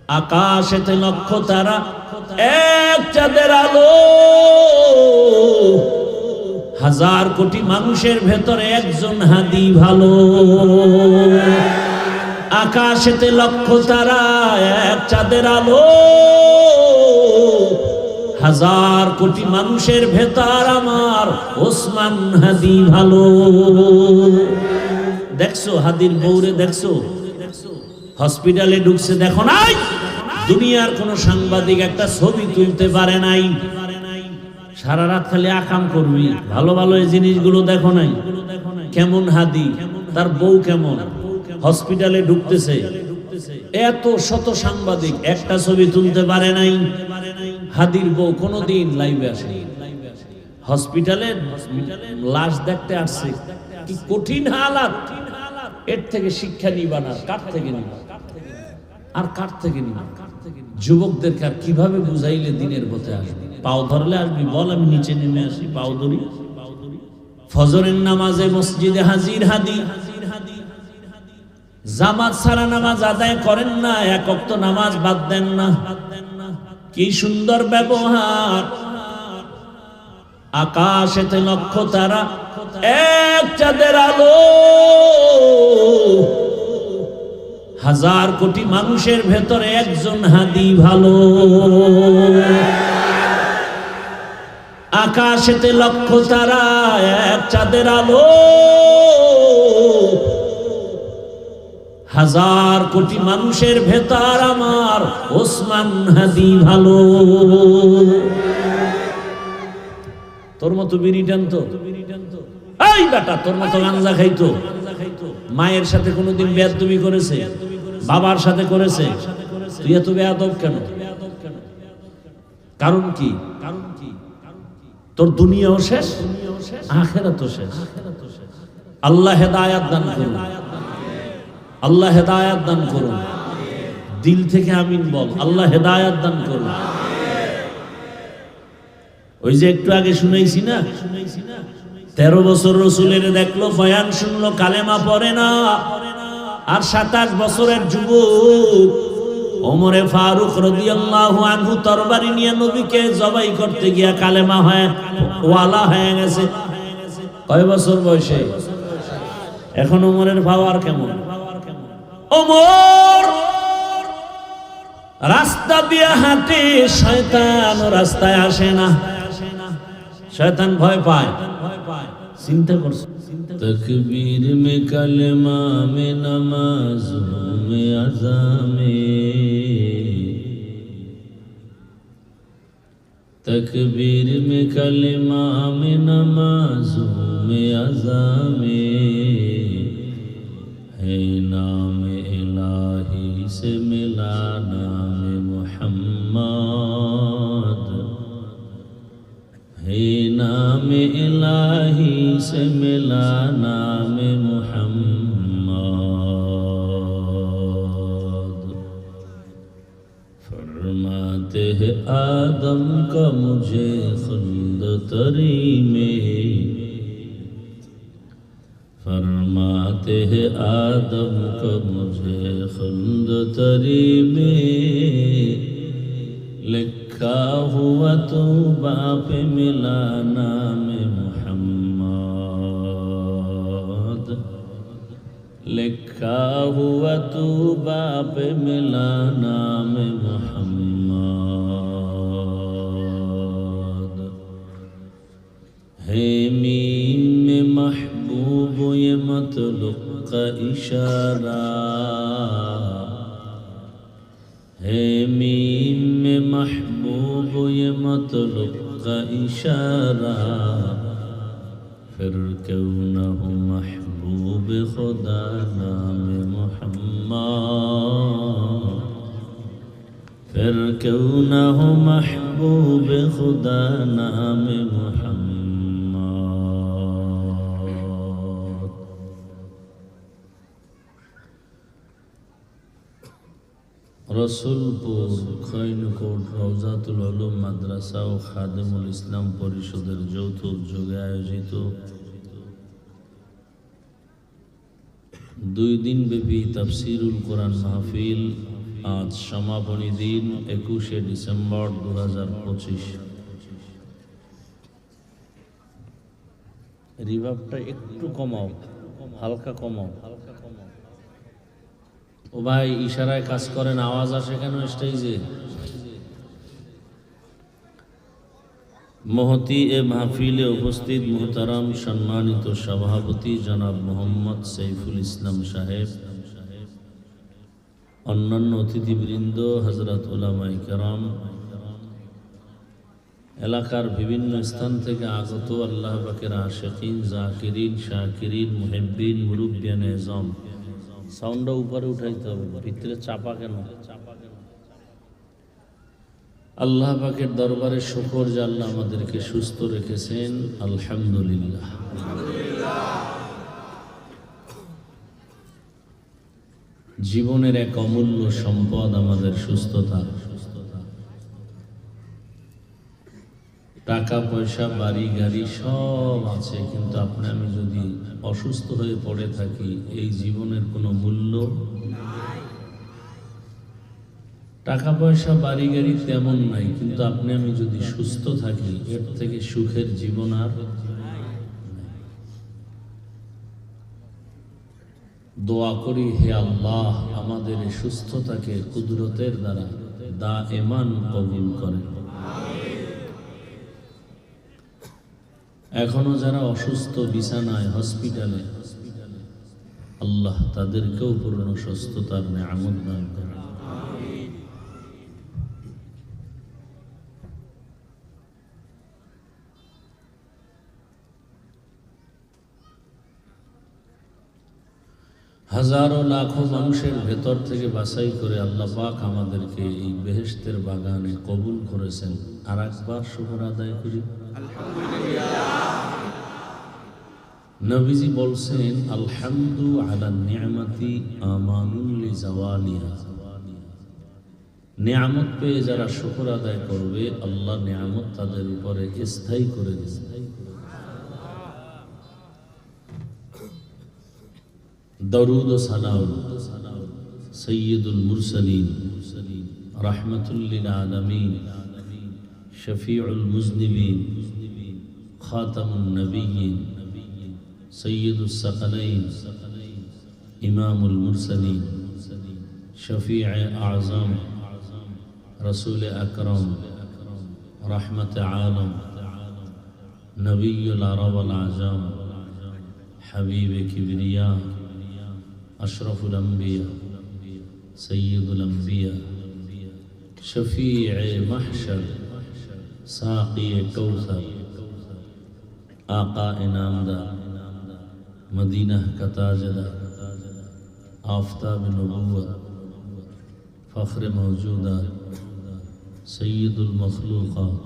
আকাশেতে লক্ষ তারা, এক চাঁদের আলো। হাজার কোটি মানুষের ভেতরে একজন হাদি ভালো। আকাশেতে লক্ষ তারা, এক চাঁদের আলো। হাজার কোটি মানুষের ভেতর আমার ওসমান হাদি ভালো। দেখছো হাদির বউরে, দেখছো হসপিটালে ঢুকছে, দেখো নাই? দুনিয়ার কোন সাংবাদিক একটা ছবি তুলতে পারে নাই। সারা রাত খালি আকাম করবি, ভালো ভালো এই জিনিসগুলো দেখো নাই? কেমন হাদি, তার বউ কেমন, হসপিটালে ঢুকতেছে, এত শত সাংবাদিক, একটা ছবি তুলতে পারে নাই। হাদির বউ কোনদিন লাইভে আসে? হসপিটালে লাশ দেখতে আসছে, কি কঠিন হালাত। এর থেকে শিক্ষা নিবা না, কার থেকে নিবা? আর কার থেকে নিবা? যুবকদেরকে আর কিভাবে বুঝাইলে দিনের পথে আসবে? পাও ধরলে আসবি, বল আমি নিচে নেমে আসি, পাও ধরি। ফজরের নামাজে মসজিদে হাজির হাদি। জামাত ছাড়া নামাজ আদায় করেন না, এক ওয়াক্ত নামাজ বাদ দেন না। কি সুন্দর ব্যবহার। আকাশেতে লক্ষ তারা, এক চাঁদের আলো। হাজার কোটি মানুষের ভেতরে একজন হাদি ভালো। আকাশেতে লক্ষ তারা, এক চাঁদের আলো। হাজার কোটি মানুষের ভেতর আমার ওসমান হাদি ভালো। তোর মতো বিড়ি টানতো? এই বেটা, তোর মতো গাঞ্জা খাইতো? মায়ের সাথে কোনোদিন বেয়াদবি করেছে? বাবার সাথে করেছে? তুই এত বেয়াদব কেন? কারণ কি? তোর দুনিয়াও শেষ, আখিরাতও শেষ। আল্লাহ হেদায়েত দান করুন, আল্লাহ হেদায়েত দান করুন। দিল থেকে আমিন বল, আল্লাহ হেদায়েত দান করুন। ওই যে একটু আগে শুনাইছি না, 13 বছর রসুলের দেখলো, বয়ান শুনলো, কালেমা পড়ে না। আর 27 বছরের যুবক ওমরে ফারুক রাদিয়াল্লাহু আনহু তরবারি নিয়ে নবীকে জবাই করতে গিয়া কালেমা হয় ওয়ালা হয়ে গেছে। কয় বছর বয়সে? এখন ওমরের পাওয়ার কেমন? ওমর রাস্তা দিয়ে হাঁটে, শয়তান রাস্তায় আসে না। শয়তান ভয় পায়। চিন্তা করছো? তকবীর মে কালেমা মে নামাজ মে আযামে, তকবীর মে কালেমা মে নামাজ মে আযামে, হে নাম ইলাহি সে মিলা নাম মুহাম্মদ, হে নাম ইলাহি সে মিলা নাম মুহাম্মদ। फरमाते हैं आदम का मुझे खुल्द तरी में, फरमाते हैं आदम का मुझे खुल्द तरी में, लिखा हुआ तो बाप मिला नाम मुहम्मद, लिखा हुआ तो बाप मिला नाम मुहम्मद। है मीम में महबूब ये मतलुक का इशारा, है मीम में महबूब ये मतलुक का इशारा, फिर क्यों न हो महबूब खुदा नाम मुहम्मद, फिर क्यों न हो महबूब खुदा नाम मुहम्मद। রসুলপুর খৈনকোট রওজাতুল উলুম মাদ্রাসা ও খাদেমুল ইসলাম পরিষদের যৌথ উদ্যোগে আয়োজিত 2 দিনব্যাপী তাফসীরুল কোরআন মাহফিল আজ সমাপনী দিন 21শে ডিসেম্বর 2025। রিভাবটা একটু কমাও, হালকা কমাও। ও ভাই ইশারায় কাজ করেন, আওয়াজ আসে কেন স্টেজে? মহতি এ মাহফিলে উপস্থিত মুহতারাম সম্মানিত সভাপতি জনাব মোহাম্মদ সৈফুল ইসলাম সাহেব, অন্যান্য অতিথিবৃন্দ, হযরত উলামায়ে কেরাম, এলাকার বিভিন্ন স্থান থেকে আগত আল্লাহ পাকের আশিকিন, জাকিরিন, শাকিরিন, মুহিব্বিন, মুরব্বিয়ান এজম। সাউন্ডটা উপরে উঠাইতে হবে, ভিতরে চাপা কেন? আল্লাহ পাকের দরবারে শুকর যে আল্লাহ আমাদেরকে সুস্থ রেখেছেন, আলহামদুলিল্লাহ। জীবনের এক অমূল্য সম্পদ আমাদের সুস্থতা। টাকা পয়সা, বাড়ি গাড়ি সব আছে, কিন্তু আপনি আমি যদি অসুস্থ হয়ে পড়ে থাকি, এই জীবনের কোনো মূল্য নাই। টাকা পয়সা বাড়ি গাড়ি তেমন নাই, কিন্তু আপনি আমি যদি সুস্থ থাকি, এর থেকে সুখের জীবন আর নাই। দোয়া করি, হে আল্লাহ আমাদের এই সুস্থতাকে কুদরতের দ্বারা দায়েমান কবুল করেন। এখনো যারা অসুস্থ বিছানায়, হসপিটালে, আল্লাহ তাদেরকেও পূর্ণ সুস্থতার নেয়ামত দান করেন। হাজারো লাখো মানুষের ভেতর থেকে বাছাই করে আল্লাহ পাক আমাদেরকে এই বেহেশতের বাগানে কবুল করেছেন। আর একবার শুকর আদায় করি আলহামদুলিল্লাহ। নবীজি বলছেন, আলহামদু আলা নি'মাতি আমানুল লিজাওয়ালিহা। নিয়ামত পেয়ে যারা শুকর আদায় করবে, আল্লাহ নিয়ামত তাদের উপরে স্থায়ী করে দিবেন। দরুদ ও সালাম সৈয়দুল মুরসালিন, রাহমাতুল লিল আলামিন, শফিউল মুজনিবিন, খাতামুন নবিয়্যিন, সৈয়দুস সাকালাইন, ইমামুল মুরসালিন, শফিউ আযম, রাসূল আকরাম, রাহমাতে আলম, নবিয়ুল আরব ওয়াল আজম, হাবিবে কিবরিয়া, अशरफुल अंबिया, सय्यदुल अंबिया, शफीए महशर, साक़िए कौसर, आका इनामदार, मदीना का ताजदार, आफ़ताब नबुव्वत, फ़ख्र मौजूदात, सय्यदुल मखलूक़ात,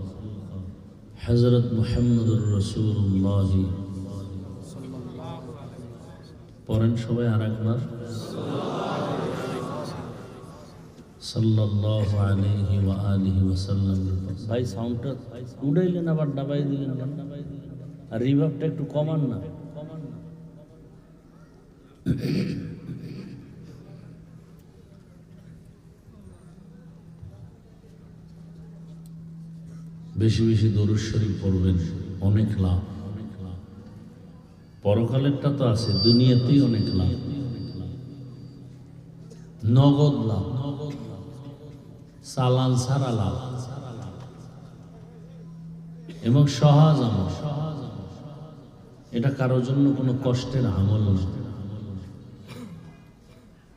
हज़रत मुहम्मदुर रसूलुल्लाह। পড়েন সবাই আর একবার, সাল্লাল্লাহু আলাইহি ওয়া আলিহি ওয়াসাল্লাম। ভাই সাউন্ডটা উড়াইলেন আবার ডাবাই দিলেন, আর রিভাবটা একটু কমান না। বেশি বেশি দরুদ শরীফ পড়বেন, অনেক লাভ। পরকালেরটা তো আছে, দুনিয়াতেই অনেক লাভ, নগদ লাভ, চালান ছাড়া লাভ, এবং সহজ আমল। এটা কারোর জন্য কোনো কষ্টের আমল না।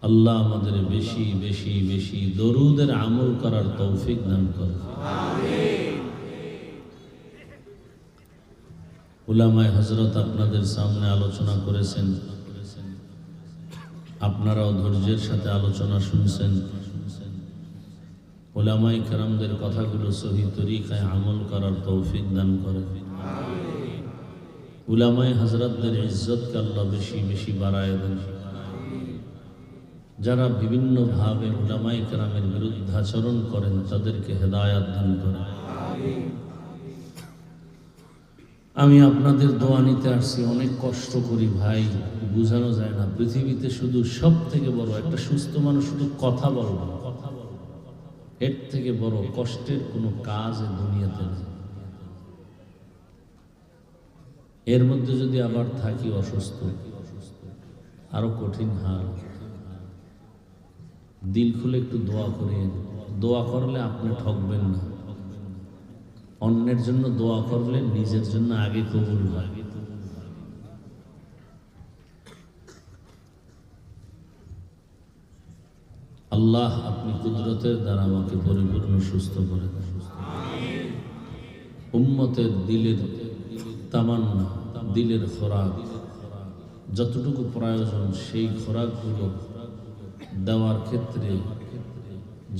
আল্লাহ আমাদের বেশি বেশি বেশি দরুদের আমল করার তৌফিক দান করে। উলামায়ে হযরত আপনাদের সামনে আলোচনা করেছেন, আপনারাও ধৈর্যের সাথে আলোচনা শুনছেন। উলামায়ে কেরামদের কথাগুলো সহি তরিকায় আমল করার তৌফিক দান করেন। উলামায়ে হযরতদের ইজ্জতকে আল্লাহ বেশি বেশি বাড়ায় দেন। যারা বিভিন্ন ভাবে উলামায়ে কেরামের বিরুদ্ধাচরণ করেন, তাদেরকে হেদায়েত দান করেন। আমি আপনাদের দোয়া নিতে আসছি, অনেক কষ্ট করি ভাই, বোঝানো যায় না। পৃথিবীতে শুধু সব থেকে বড় একটা সুস্থ মানুষ শুধু কথা বলবে, এর থেকে বড় কষ্টের কোনো কাজ দুনিয়াতে নেই। এর মধ্যে যদি আবার থাকি অসুস্থ, আরো কঠিন হাল। দিল খুলে একটু দোয়া করেন। দোয়া করলে আপনি ঠকবেন না। অন্যের জন্য দোয়া করলে নিজের জন্য আগে কবুল হয়। আল্লাহ আপনি কুদরতের দ্বারা আমাকে পরিপূর্ণ সুস্থ করে দেন। উম্মতের দিলের তামান্না, দিলের খোরাক যতটুকু প্রয়োজন সেই খোরাকগুলো দেওয়ার ক্ষেত্রে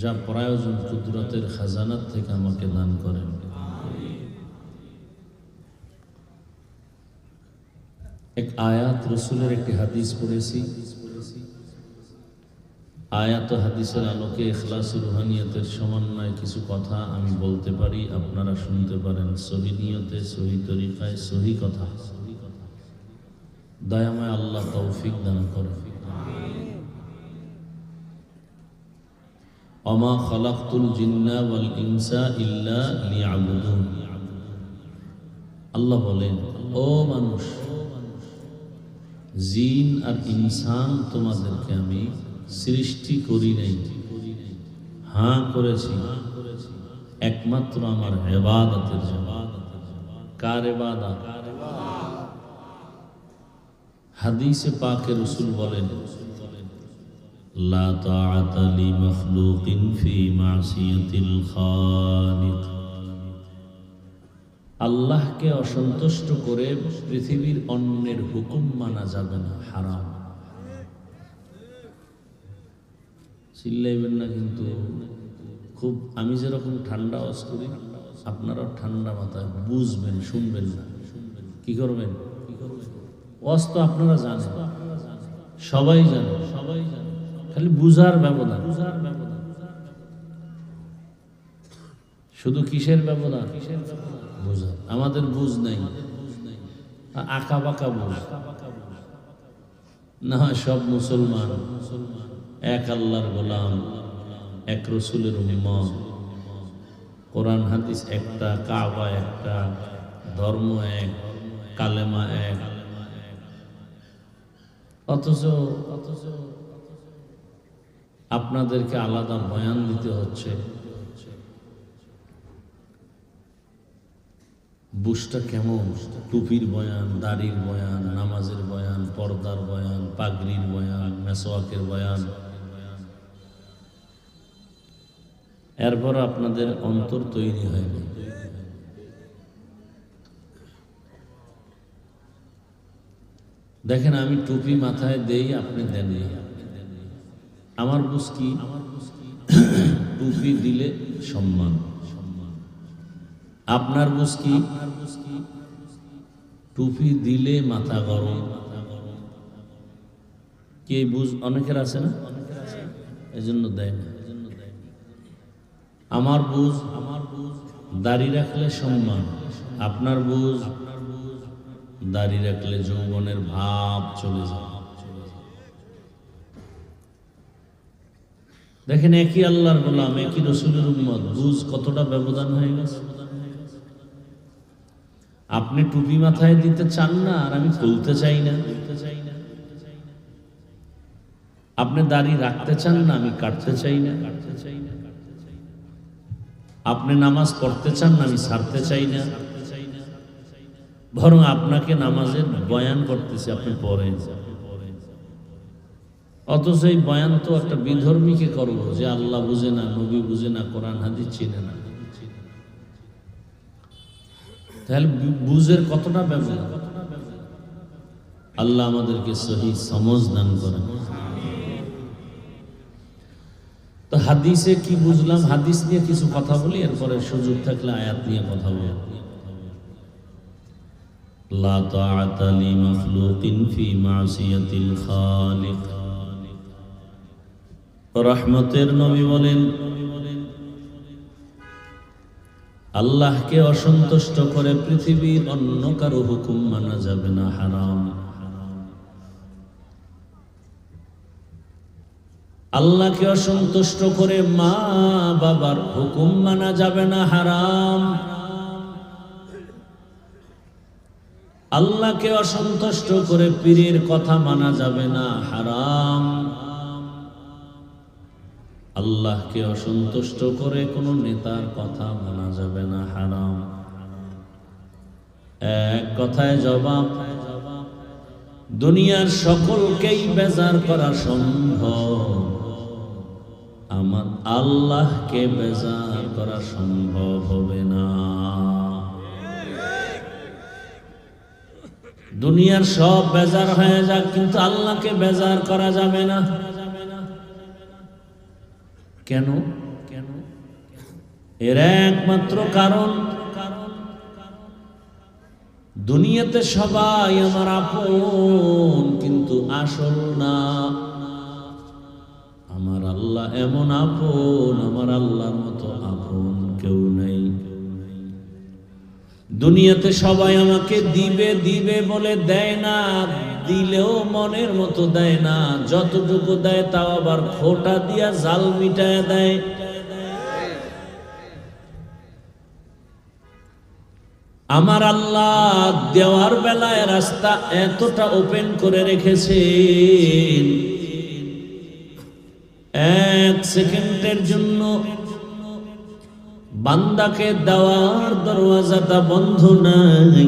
যা প্রয়োজন কুদরতের খাজানাত থেকে আমাকে দান করেন। এক আয়াত রসুলের একটি হাদিস পড়েছি। আয়াত হাদিসের আলোকে ইখলাসী রুহানিয়তের সমন্বয়ে কিছু কথা আমি বলতে পারি, আপনারা শুনতে পারেন। সহি নিয়তে, সহি তরিকায়, সহি কথা। দয়াময় আল্লাহ তৌফিক দান করেন। ওমা খালাকতুল জিন্না ওয়াল ইনসা ইল্লা লিয়াবুদুন। আল্লাহ বলেন, ও মানুষ, জিন আর ইনসান তোমাদেরকে আমি সৃষ্টি করি নাই, হ্যাঁ করেছি একমাত্র আমার ইবাদতের জন্য। কার ইবাদত? হাদিসে পাকে রাসূল বলেন, লা তাআতা লি মাখলুকিন ফি মাসিয়াতিল খালিক। আল্লাহকে অসন্তুষ্ট করে পৃথিবীর অন্যের হুকুম মানা যাবে না, হারাম। চিল্লাইবেন না কিন্তু। খুব আমি যেরকম ঠান্ডা আওয়াজ করি, আপনারাও ঠান্ডা মাথায় বুঝবেন, শুনবেন না। কি করবেন? ওয়াজ তো আপনারা জানেন, সবাই জানে, খালি বুঝার ব্যবধান। শুধু কিসের ব্যবধান? বুঝার। আমাদের বুঝ নাই, আঁকা বাঁকা বুঝ না। সব মুসলমান, এক আল্লাহর গোলাম, এক রসুলের উম্মত, কোরআন হাদিস একটা, কাবা একটা, ধর্ম এক, কালেমা এক। অথচ আপনাদেরকে আলাদা বয়ান দিতে হচ্ছে। বুঝটা কেমন? টুপির বয়ান, দাড়ির বয়ান, নামাজের বয়ান, পর্দার বয়ান, পাগড়ির বয়ান, মেসওয়াকের বয়ান। এরপর আপনাদের অন্তর তৈরি হয়নি। দেখেন, আমি টুপি মাথায় দেই, আপনি দেননি। আমার বুঝ কি? টুপি দিলে সম্মান। আপনার বুঝ কি? টুপি দিলে মাথা গরম। কে বুঝ অনেকের আছে না, এজন্য দেয় না। আমার বুঝ দাড়ি রাখলে সম্মান। আপনার বুঝ দাড়ি রাখলে যৌবনের ভাব চলে যায়। দেখেন, একই আল্লাহর গোলাম, একই রসুলের উম্মত, বুঝ কতটা ব্যবধান হয়ে গেছে। আপনি টুপি মাথায় দিতে চান না, আর আমি খুলতে চাই না। আপনি দাড়ি রাখতে চান না, আমি কাটতে চাই না। আপনি নামাজ পড়তে চান না, আমি ছাড়তে চাই না। বরং আপনাকে নামাজের বয়ান করতেছি, আপনি পড়েন। অথচ এই বয়ান তো একটা বিধর্মীকে করবো, যে আল্লাহ বুঝে না, নবী বুঝে না, কোরআন হাদিস চিনে না। তাহলে বুঝের কতটা ব্যবহার। আল্লাহ আমাদেরকে সহি সমঝ দান করেন। তো হাদিসে কি বুঝলাম, হাদিস নিয়ে কিছু কথা বলি, এরপরে সুযোগ থাকলে আয়াত নিয়ে কথা বলি। লা তাআতা লি মাখলুকিন ফি মাসিয়াতিল খালিক। রহমতের নবী বলেন, আল্লাহকে অসন্তুষ্ট করে পৃথিবীর অন্য কারো হুকুম মানা যাবে না, হারাম। আল্লাহকে অসন্তুষ্ট করে মা বাবার হুকুম মানা যাবে না, হারাম। আল্লাহকে অসন্তুষ্ট করে পীরের কথা মানা যাবে না, হারাম। আল্লাহকে অসন্তুষ্ট করে কোন নেতার কথা মানা যাবে না, হারাম। এক কথায় জবাব, দুনিয়ার সকলকেই বেজার করা সম্ভব, আমার আল্লাহকে বেজার করা সম্ভব হবে না। দুনিয়ার সব বেজার হয়ে যাক, কিন্তু আল্লাহকে বেজার করা যাবে না। কেন? এর একমাত্র কারণ, দুনিয়াতে সবাই আমার আপন, কিন্তু আসল না। আমার আল্লাহ এমন আপন, আমার আল্লাহর মতো আপন কেউ নাই। দুনিয়াতে সবাই আমাকে দিবে দিবে বলে দেয় না, দিলেও মনের মতো দেয় না। যতটুকু দেয় তাও আবার খোটা দিয়া জাল মিটায় দেয়। আমার আল্লাহ দেওয়ার বেলায় রাস্তা এতটা ওপেন করে রেখেছেন, এক সেকেন্ডের জন্য বান্দাকে দেওয়ার দরওয়াজাটা বন্ধ নাই।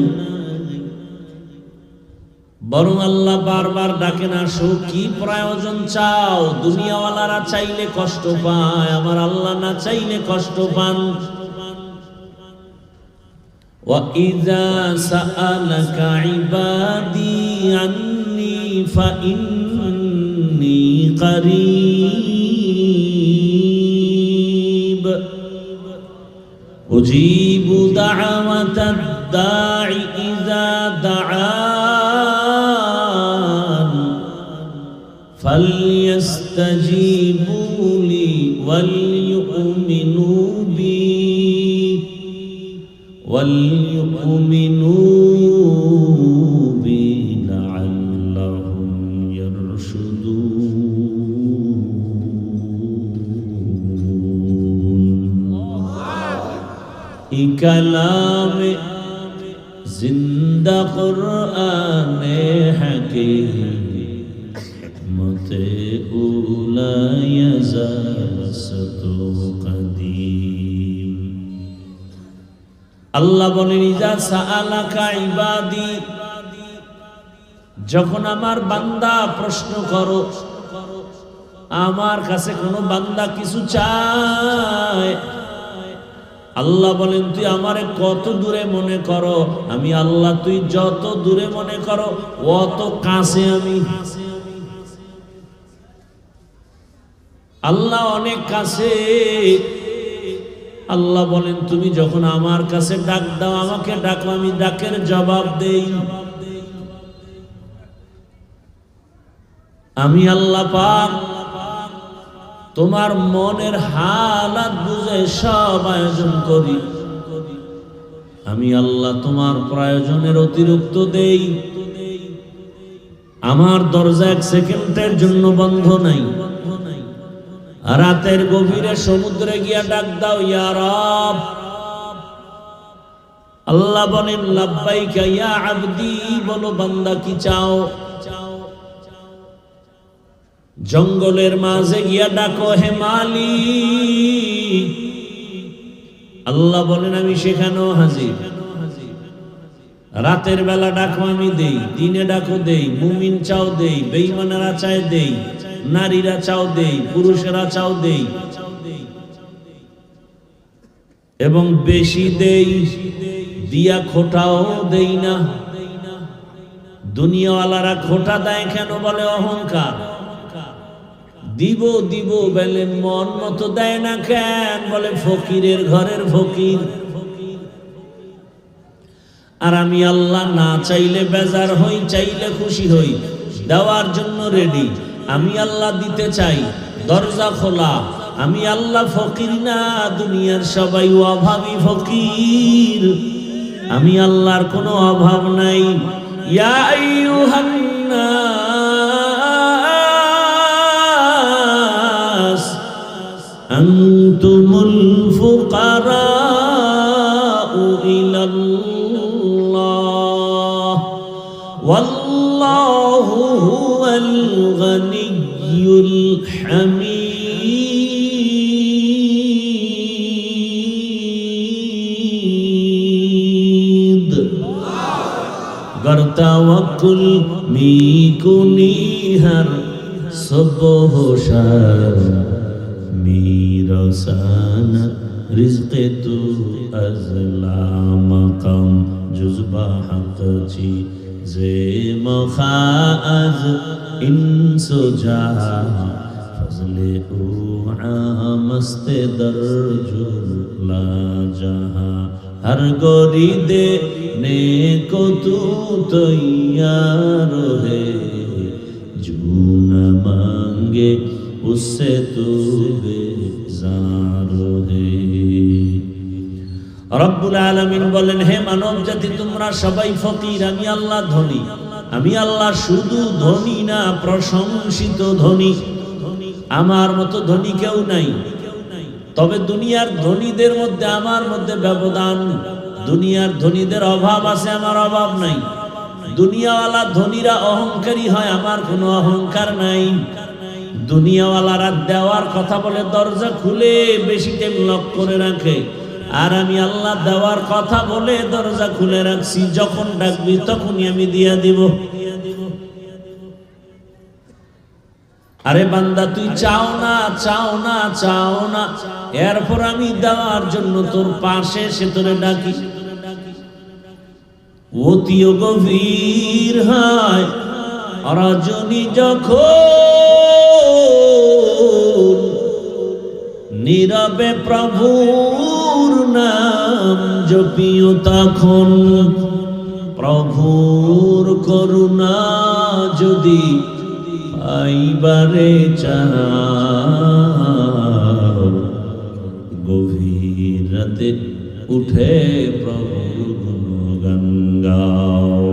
বরং আল্লাহ বারবার ডাকেন, আসো, কি প্রয়োজন চাও? দুনিয়াওয়ালারা চাইলে কষ্ট পায়, আমার আল্লাহ না চাইলে কষ্ট পান। وَإِذَا سَأَلَكَ عِبَادِي عَنِّي فَإِنِّي قَرِيبٌ أُجِيبُ دَعْوَةَ الدَّاعِ إِذَا دَعَانِ فَلْيَسْتَجِيبُوا لِي وَلْيُؤْمِنُوا بِي لعلهم يرشدون। كلام زندہ قرآن حکیم مت اولا یزال ستو قدیم۔ আল্লাহ বলেন, ইজা সাআলাকা ইবাদি, যখন আমার বান্দা প্রশ্ন করো, আমার কাছে কোনো বান্দা কিছু চায়, আল্লাহ বলেন, তুই আমারে কত দূরে মনে করো? আমি আল্লাহ তুই যত দূরে মনে করো অত কাছে আমি। আল্লাহ অনেক কাছে। আল্লাহ বলেন, তুমি যখন আমার কাছে ডাক দাও, আমাকে ডাকো, আমি ডাকের জবাব দেই। আমি আল্লাহ পাক তোমার মনের হালাত বুঝে সব আয়োজন করি। আমি আল্লাহ তোমার প্রয়োজনের অতিরিক্ত দেই। আমার দরজা এক সেকেন্ডের জন্য বন্ধ নাই। রাতের গভীরে সমুদ্রে গিয়া ডাক দাও, ইয়া রব। আল্লাহ বলেন, লাব্বাইকা ইয়া আবদি, বলো বান্দা কি চাও? জঙ্গলের মাঝে গিয়া ডাকো, হে মালিক। আল্লাহ বলেন, আমি সেখানেও হাজির। রাতের বেলা ডাকো, আমি দেই। দিনে ডাকো, দেই। মুমিন চাও, দেই। বেঈমানেরা চায়, দেই। নারীরা চাও, দেই। পুরুষেরা চাও, দেই। এবং বেশি দেই, দিয়া খোটাও দেই না। দুনিয়াওয়ালারা খোটা দেয় কেন? বলে অহংকার। দিব দিব বলে মন মতো দেয় না কেন? বলে ফকিরের ঘরের ফকির। আর আমি আল্লাহ না চাইলে বেজার হই, চাইলে খুশি হই, দেওয়ার জন্য রেডি। আমি আল্লাহ দিতে চাই, দরজা খোলা। আমি আল্লাহ ফকির না, দুনিয়ার সবাই অভাবী ফকির। আমি আল্লাহর কোনো অভাব নাই। ইয়া আইয়ুহান নাস আনতুমুল ফুকারাউ ইলাল্লাহ ওয়াল্লাহু হুয়াল গনিয়্যুল হামিদ। गर तवक्कुल मी कुनी हर सुबह शर मीरसान रिज़्क़े तू अज़ला मक़ाम जुज़बा हक़ ची जे मखाअज़ इंसो जा फज़ले उ आमस्ते दर्जुल ला जहा हर गोरी दे ने को तू तैयार है जो न मांगे उससे तू बेजार है। রব্বুল আলামিন বলেন, হে মানব জাতি তোমরা সবাই ফকির, আমি আল্লাহ ধনী। আমি আল্লাহ শুধু ধনী না, প্রশংসিত ধনী। আমার মতো ধনী কেউ নাই। তবে দুনিয়ার ধনীদের মধ্যে আমার মধ্যে ব্যবধান। দুনিয়ার ধনীদের অভাব আছে, আমার অভাব নাই। দুনিয়াওয়ালা ধনীরা অহংকারী হয়, আমার কোনো অহংকার নাই। দুনিয়াওয়ালারা দেওয়ার কথা বলে দরজা খুলে বেশি টাইম লক করে রাখে, আর আমি আল্লাহ দেওয়ার কথা বলে দরজা খুলে রাখছি। যখন ডাকবি তখনই আমি দিয়া দিব। আরে বান্দা তুই চাও না, চাও না, চাও না, এরপর আমি দেওয়ার জন্য তোর পাশে সে তোরে ডাকি। অতিও গভীর হয় রজনী যখন নীরবে প্রভুর নাম জপিও তখন। প্রভুর করুণা যদি পাইবারে চাও, গভীর রাতে উঠে প্রভুর গুণগান গাও।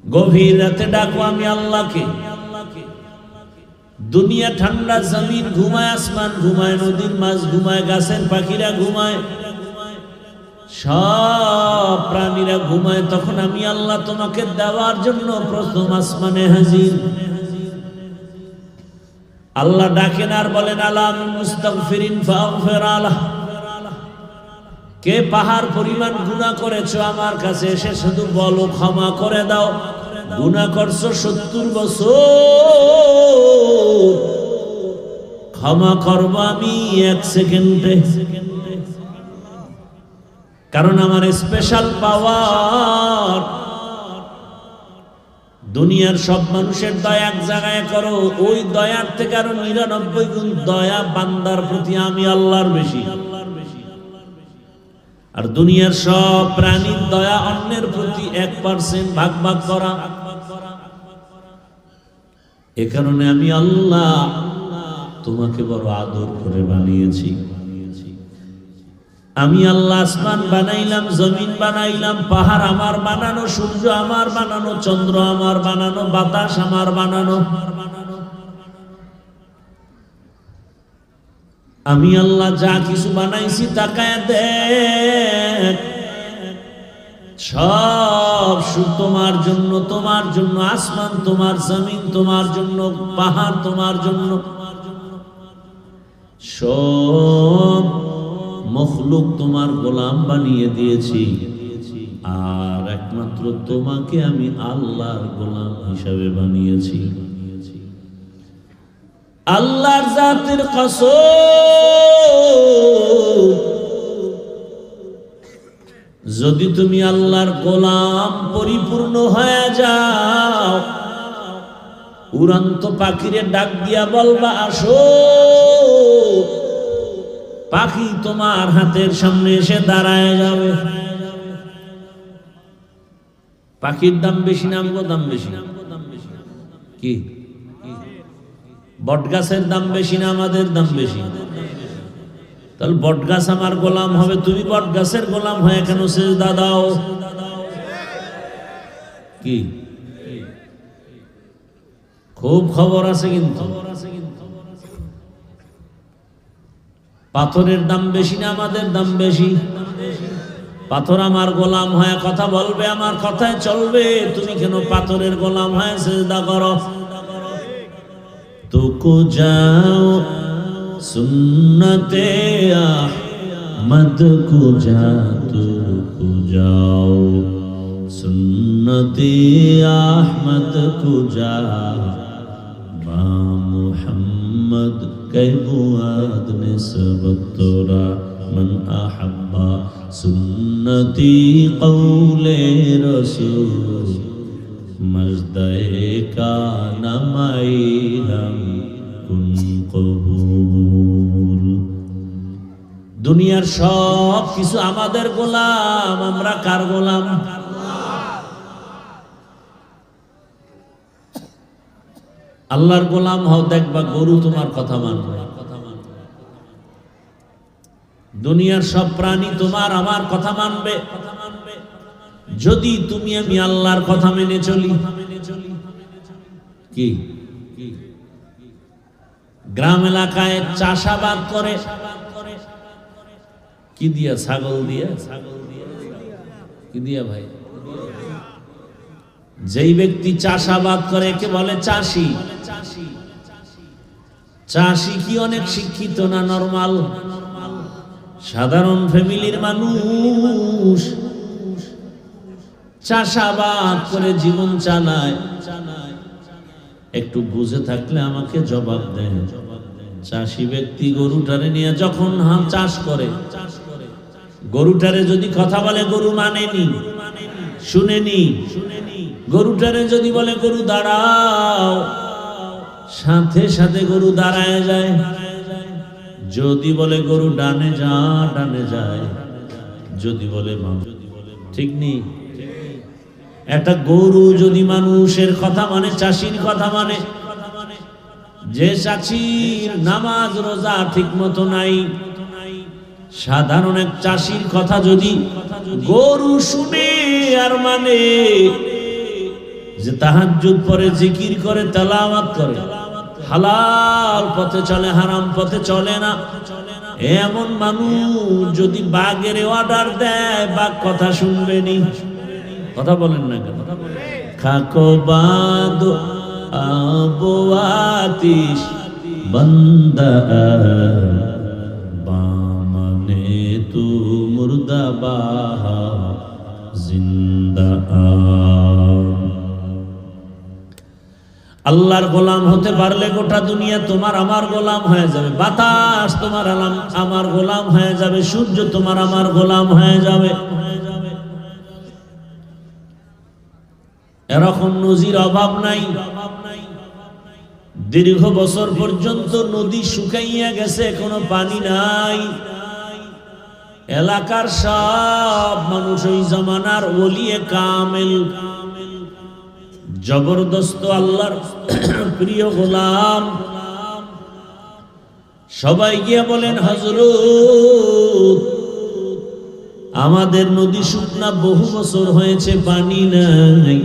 গভীর রাতে ডাকো আমি আল্লাহকে। দুনিয়া ঠান্ডা, জমিন ঘুমায়, আসমান ঘুমায়, নদীর মাছ ঘুমায়, গাছের পাখিরা ঘুমায়, সব প্রাণীরা ঘুমায়। তখন আমি আল্লাহ তোমাকে দেওয়ার জন্য প্রথম আসমানে হাজির। আল্লাহ ডাকেন আর বলেন, আলা মুস্তাগফিরিন ফাগফির আলাহ। কে পাহাড় পরিমাণ গুনাহ করেছো আমার কাছে এসে শুধু বলো ক্ষমা করে দাও। গুনাহ করছো 70 বছর, ক্ষমা করব আমি 1 সেকেন্ডে। কারণ আমার স্পেশাল পাওয়ার। দুনিয়ার সব মানুষের দয়া এক জায়গায় করো, ওই দয়ার থেকে আরো 99 গুণ দয়া বান্দার প্রতি আমি আল্লাহর বেশি। আর দুনিয়ার সব প্রাণীর দয়া অন্যের প্রতি 1% ভাগ ভাগ করা। এ কারণে আমি আল্লাহ তোমাকে বড় আদর করে বানিয়েছি। আমি আল্লাহ আসমান বানাইলাম, জমিন বানাইলাম, পাহাড় আমার বানানো, সূর্য আমার বানানো, চন্দ্র আমার বানানো, বাতাস আমার বানানো। আমি আল্লাহ যা কিছু বানাইছি তাকায় দেখ, সব তোমার জন্য, তোমার জন্য। আসমান তোমার, জমিন তোমার জন্য, পাহাড় তোমার জন্য। সব মখলুক তোমার গোলাম বানিয়ে দিয়েছি, আর একমাত্র তোমাকে আমি আল্লাহর গোলাম হিসাবে বানিয়েছি। আল্লাহর জাতের কসম, যদি তুমি আল্লাহর গোলাম পরিপূর্ণ হয়ে যাও, উড়ন্ত পাখিরে ডাক দিয়া বলবা আসো, পাখি তোমার হাতের সামনে এসে দাঁড়ায় যাবে। পাখির দাম বেশি না আমগো দাম বেশি? কি বটগাছের দাম বেশি না আমাদের দাম বেশি? তাহলে বটগাছ আমার গোলাম হবে, তুমি বটগাছের গোলাম হয়ে কেন সেজদা দাও? কি খুব খবর আছে কিন্তু। পাথরের দাম বেশি না আমাদের দাম বেশি? পাথর আমার গোলাম হয়ে কথা বলবে, আমার কথায় চলবে, তুমি কেন পাথরের গোলাম হয়ে সিজদা করো? তুকু যাও সুন্নতে আহমদ কো যা, তুকু যাও সুন্নতে আহমদ কো যা, বা মুহাম্মদ কে বুয়াদ নিসবত তোরা من أحب سنتي قول رسول مجدے کا نمائی ہم کن قبول দুনিয়ার সব কিছু আমাদের গোলাম, আমরা কার গোলাম? আল্লাহর গোলাম হও, দেখবা গরু তোমার কথা মানবে। দুনিয়ার সব প্রাণী তোমার আমার কথা মানবে যদি তুমি আমি আল্লাহর কথা মেনে চলি। কি গ্রাম এলাকায় চাষাবাদ করে কি দিয়া? ছাগল দিয়া। কি দিয়া ভাই? যেই ব্যক্তি চাষাবাদ করে একে বলে চাষি। চাষি কি অনেক শিক্ষিত না নরমাল? সাধারণ ফ্যামিলির মানুষ চাষাবাদ করে জীবন চালায়। একটু বুঝে থাকলে আমাকে জবাব দেন। চাষি ব্যক্তি গরুটারে নিয়ে যখন চাষ করে, গরুটারে যদি কথা বলে গরু মানেনি, শুনেনি। গরুটারে যদি বলে গরু দাঁড়াও, সাথে সাথে গরু দাঁড়ায় যায়। যদি বলে গরু ডানে যা, ডানে যায়। যদি বলে ঠিক নেই। একটা গরু যদি মানুষের কথা মানে, চাষির কথা মানে, যে চাষির নামাজ রোজা ঠিক মতো নাই, সাধারণ এক চাষির কথা যদি গরু শুনে আর মানে, যে তাহাজ্জুদ পড়ে, জিকির করে, তেলাওয়াত করে, হালাল পথে চলে, হারাম পথে চলে না, এমন মানুষ যদি বাঘের অর্ডার দেয়, বাঘ কথা শুনবে নি? কথা বলেন না কেন? খাকো বাদ আবওয়াতিশ বন্দা বামনে তু মুর্দাবাহা জিন্দা। আল্লাহর গোলাম হতে পারলে গোটা দুনিয়া তোমার আমার গোলাম হয়ে যাবে। বাতাস তোমার আমার গোলাম হয়ে যাবে। সূর্য তোমার আমার গোলাম হয়ে যাবে। এরকম নজির অভাব নাই। দীর্ঘ বছর পর্যন্ত নদী শুকাইয়া গেছে, কোনো পানি নাই। এলাকার সব মানুষ ওই জমানার ওলিয়ে কামেল, জবরদস্ত আল্লাহর প্রিয় গোলাম, সবাই গিয়ে বলেন হযরত আমাদের নদী শুকনা, বহু বছর হয়েছে, পানি নাই,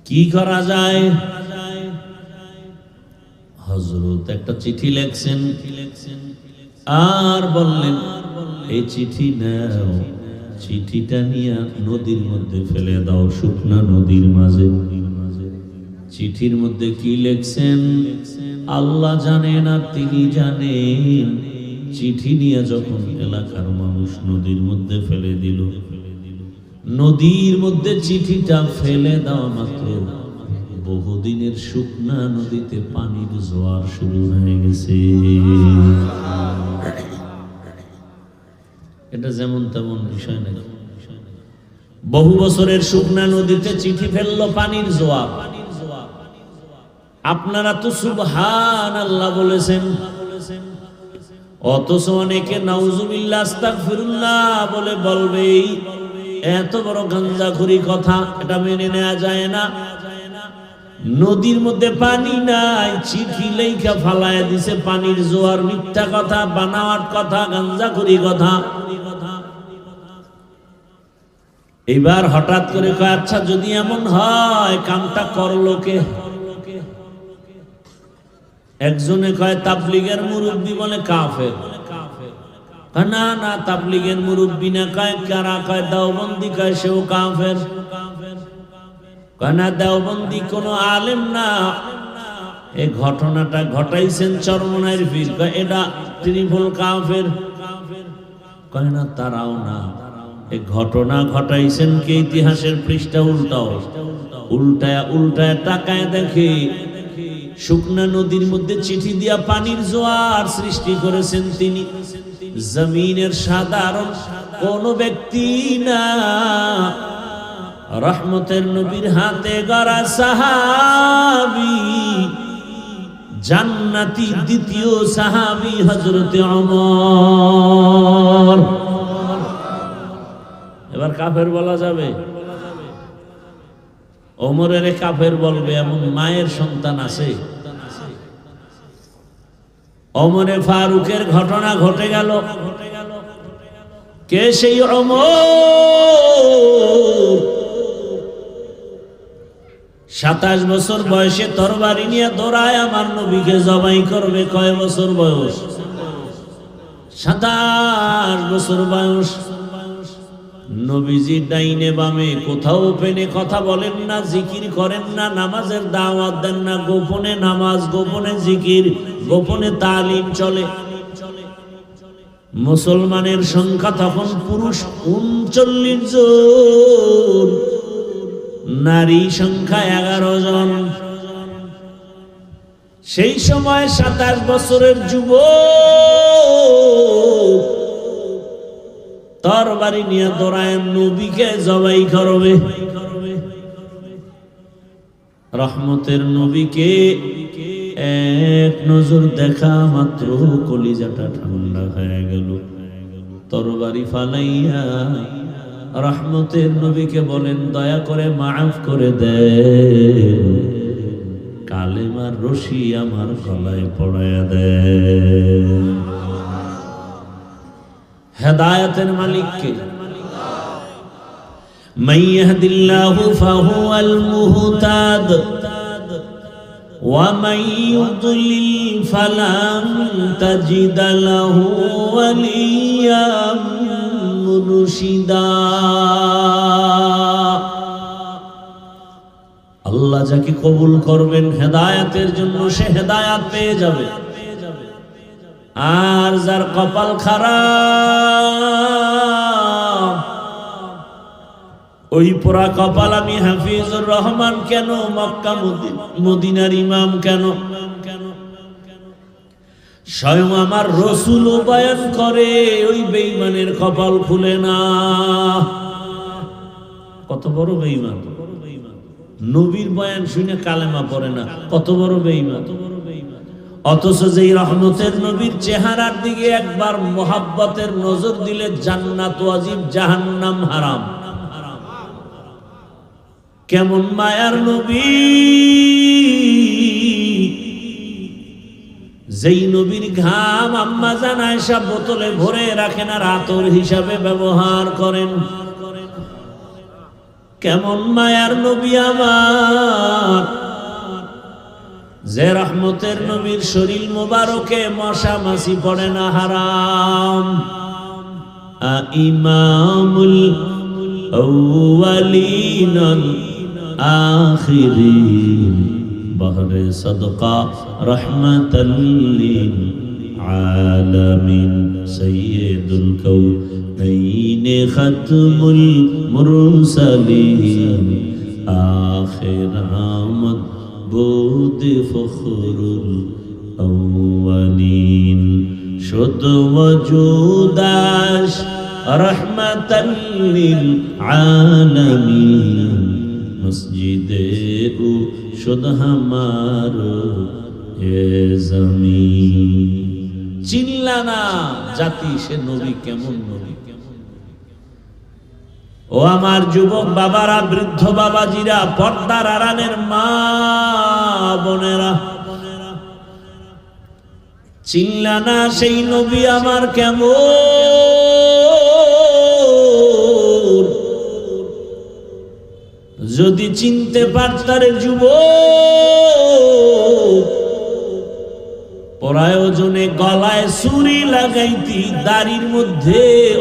কি করা যায়? হযরত একটা চিঠি লেখছেন আর বললেন এই চিঠি নাও, চিঠিটা নিয়ে নদীর মধ্যে ফেলে দাও, শুকনা নদীর মাঝে। চিঠির মধ্যে কি লেখছেন আল্লাহ জানেন আর তিনি জানেন। চিঠি নিয়ে যখন এলাকার মানুষ নদীর মধ্যে ফেলে দিল, নদীর মধ্যে চিঠিটা ফেলে দেওয়া মাত্র বহুদিনের শুকনা নদীতে পানির জোয়ার শুরু হয়ে গেছে। এটা যেমন তেমন বিষয় না। বহু বছরের শুকনা নদীতে চিঠি ফেললো পানির জোয়ার। আপনারা তো সুবহানাল্লাহ বলেছেন, অথচ অনেকে নাউজুবিল্লাহ আস্তাগফিরুল্লাহ বলে বলবেই। এত বড় গাঞ্জাখুরি কথা, এটা মেনে নেওয়া যায় না। নদীর মধ্যে পানি নাই, চিঠি লেখা ফালায় দিছে পানির জোয়ার। মিথ্যা কথা, বানাওয়াট কথা, গাঞ্জাখুরি কথা। এবার হঠাৎ করে কয় আচ্ছা যদি এমন হয় কামটা করলো কে? একজনে কয় তাবলীগের মুরব্বি বলে কাফের, না না তাবলীগের মুরব্বি না, কয় কারা, কয় দেওবন্দি, কয় সেও কাফের। কয় না দেওবন্দি কোনো আলেম না, এই ঘটনাটা ঘটাইছেন চরমনাইর পীর, কয় এটা ত্রিপুল কাফের। কয় না তারাও না, এই ঘটনা ঘটাইছেন কে? ইতিহাসের পৃষ্ঠা উল্টাও, উল্টায় উল্টায় তাকায় দেখে শুকনা নদীর মধ্যে চিঠি দিয়া পানির জোয়ার সৃষ্টি করেছেন তিনি। জমিনের সাধারণ কোন ব্যক্তি না, রহমতের নবীর হাতে গড়া সাহাবী, জান্নাতি দ্বিতীয় সাহাবী হযরতে ওমর। এবার কাফের বলা যাবে? ওমরের কাফের বলবে এমন মায়ের সন্তান আছে? ওমরে ফারুকের ঘটনা ঘটে গেল। কে সেই ওমর? 27 বছর বয়সে তরবারি নিয়ে দৌড়ায় আমার নবীকে জবাই করবে। কয় বছর বয়স? 27 বছর বয়স। নবীজি ডাইনে বামে কোথাও ওপেনে কথা বলেন না, জিকির করেন না, নামাজের দাওয়াত দেন না, গোপনে নামাজ, গোপনে জিকির, গোপনে তালিম চলে। মুসলমানের সংখ্যা তখন পুরুষ 39 জন, নারী সংখ্যা 11 জন। সেই সময় 27 বছরের যুবক তরবারি নিয়ে দৌড়ায় নবীকে জবাই করবে। রহমতের নবীকে এক নজর দেখা মাত্র কলিজাটা ঠান্ডা হয়ে গেল। তরবারি ফালাইয়া রহমতের নবীকে বলেন, দয়া করে মাফ করে দে, কালেমার রশি আমার গলায় পড়ায়া দে। হেদায়েতের মালিক কে? মান ইয়াহদিল্লাহু ফাহুয়াল মুহতাদ ওয়া মান ইউদ্লিল ফালান তাজিদ লাহু ওয়ালিয়াম মুরশিদা। আল্লাহ যাকে কবুল করবেন হেদায়েতের জন্য সে হেদায়েত পেয়ে যাবে, আর যার কপাল খারাপ ওই পোড়া কপাল আমি হাফিজুর রহমান কেন, মক্কা মদিনার ইমাম কেন, স্বয়ং আমার রসুল বয়ান করে ওই বেঈমানের কপাল খুলে না। কত বড় বেঈমান! নবীর বয়ান শুনে কালেমা পড়ে না, কত বড় বেঈমান! অথচ যেই রহমতের নবীর চেহারার দিকে একবার মোহাব্বতের নজর দিলে জান্নাত ওয়াজিব, জাহান্নাম হারাম। কেমন মায়ার নবী! যেই নবীর ঘাম আম্মা জান আয়েশা বোতলে ভরে রাখেন আর আতর হিসাবে ব্যবহার করেন। কেমন মায়ার নবী আমার! যে রহমতের নবীর শরীর মোবারকে মশা মাছি পড়ে না, হারাম। ইমামুল আউয়ালিন আখিরিন বহরে সদকা রহমাতাল লিল আলামিন সাইয়্যিদুল কাউনাইন খাতমুল মুরসালিন আখির আমদ বুদ ফখরুল আউয়ালিন শুদ ওয়াজুদাশ রহমাতাল লিল আলামিন মসজিদে ও শুদ হামারো এ জমিন। চিল্লানা জাতি সে নবী কেমন নবী! ও আমার যুবক বাবারা, বৃদ্ধ বাবাজিরা, পর্দার আড়ালের মা বোনেরা, চিল্লানা সেই নবী আমার কেমন! যদি চিনতে পারতারে যুবক, প্রয়োজনে গলায় ছুরি লাগাইতি, দাড়ির মধ্যে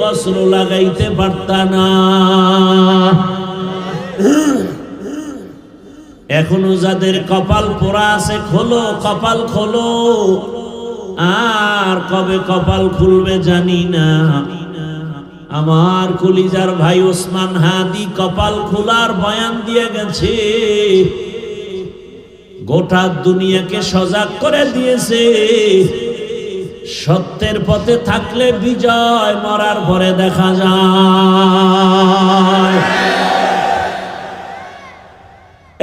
অস্ত্র লাগাইতে পারতা না। এখনো যাদের কপাল পোড়া আছে, খোলো কপাল খোলো, আর কবে কপাল খুলবে জানি না। আমার কলিজার ভাই ওসমান হাদি কপাল খোলার বয়ান দিয়ে গেছে, গোটা দুনিয়াকে সজাগ করে দিয়েছে। সত্যের পথে থাকলে বিজয়, মরার পরে দেখা যায়।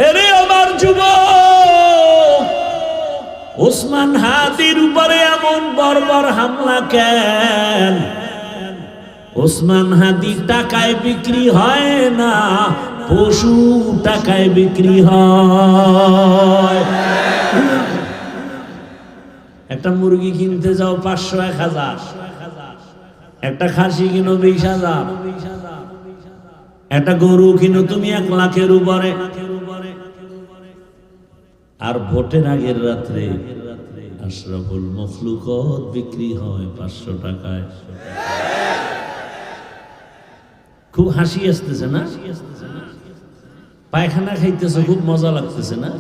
এরে আমার যুবক, ওসমান হাদির উপরে এমন বর্বর হামলা কেন? ওসমান হাদি টাকায় বিক্রি হয় না, পশু টাকায় বিক্রি হয়। একটা মুরগি কিনতে যাও 500-1000, একটা খাসি কিনো 20,000, একটা গরু কিনো তুমি 1 লাখের উপরে। আর ভোটের আগের রাত্রে আশরাফুল মখলুকত বিক্রি হয় 500 টাকায়। খুব হাসি আসতেছে না? পায়খানা খাইতেছে, খুব মজা লাগতেছে না?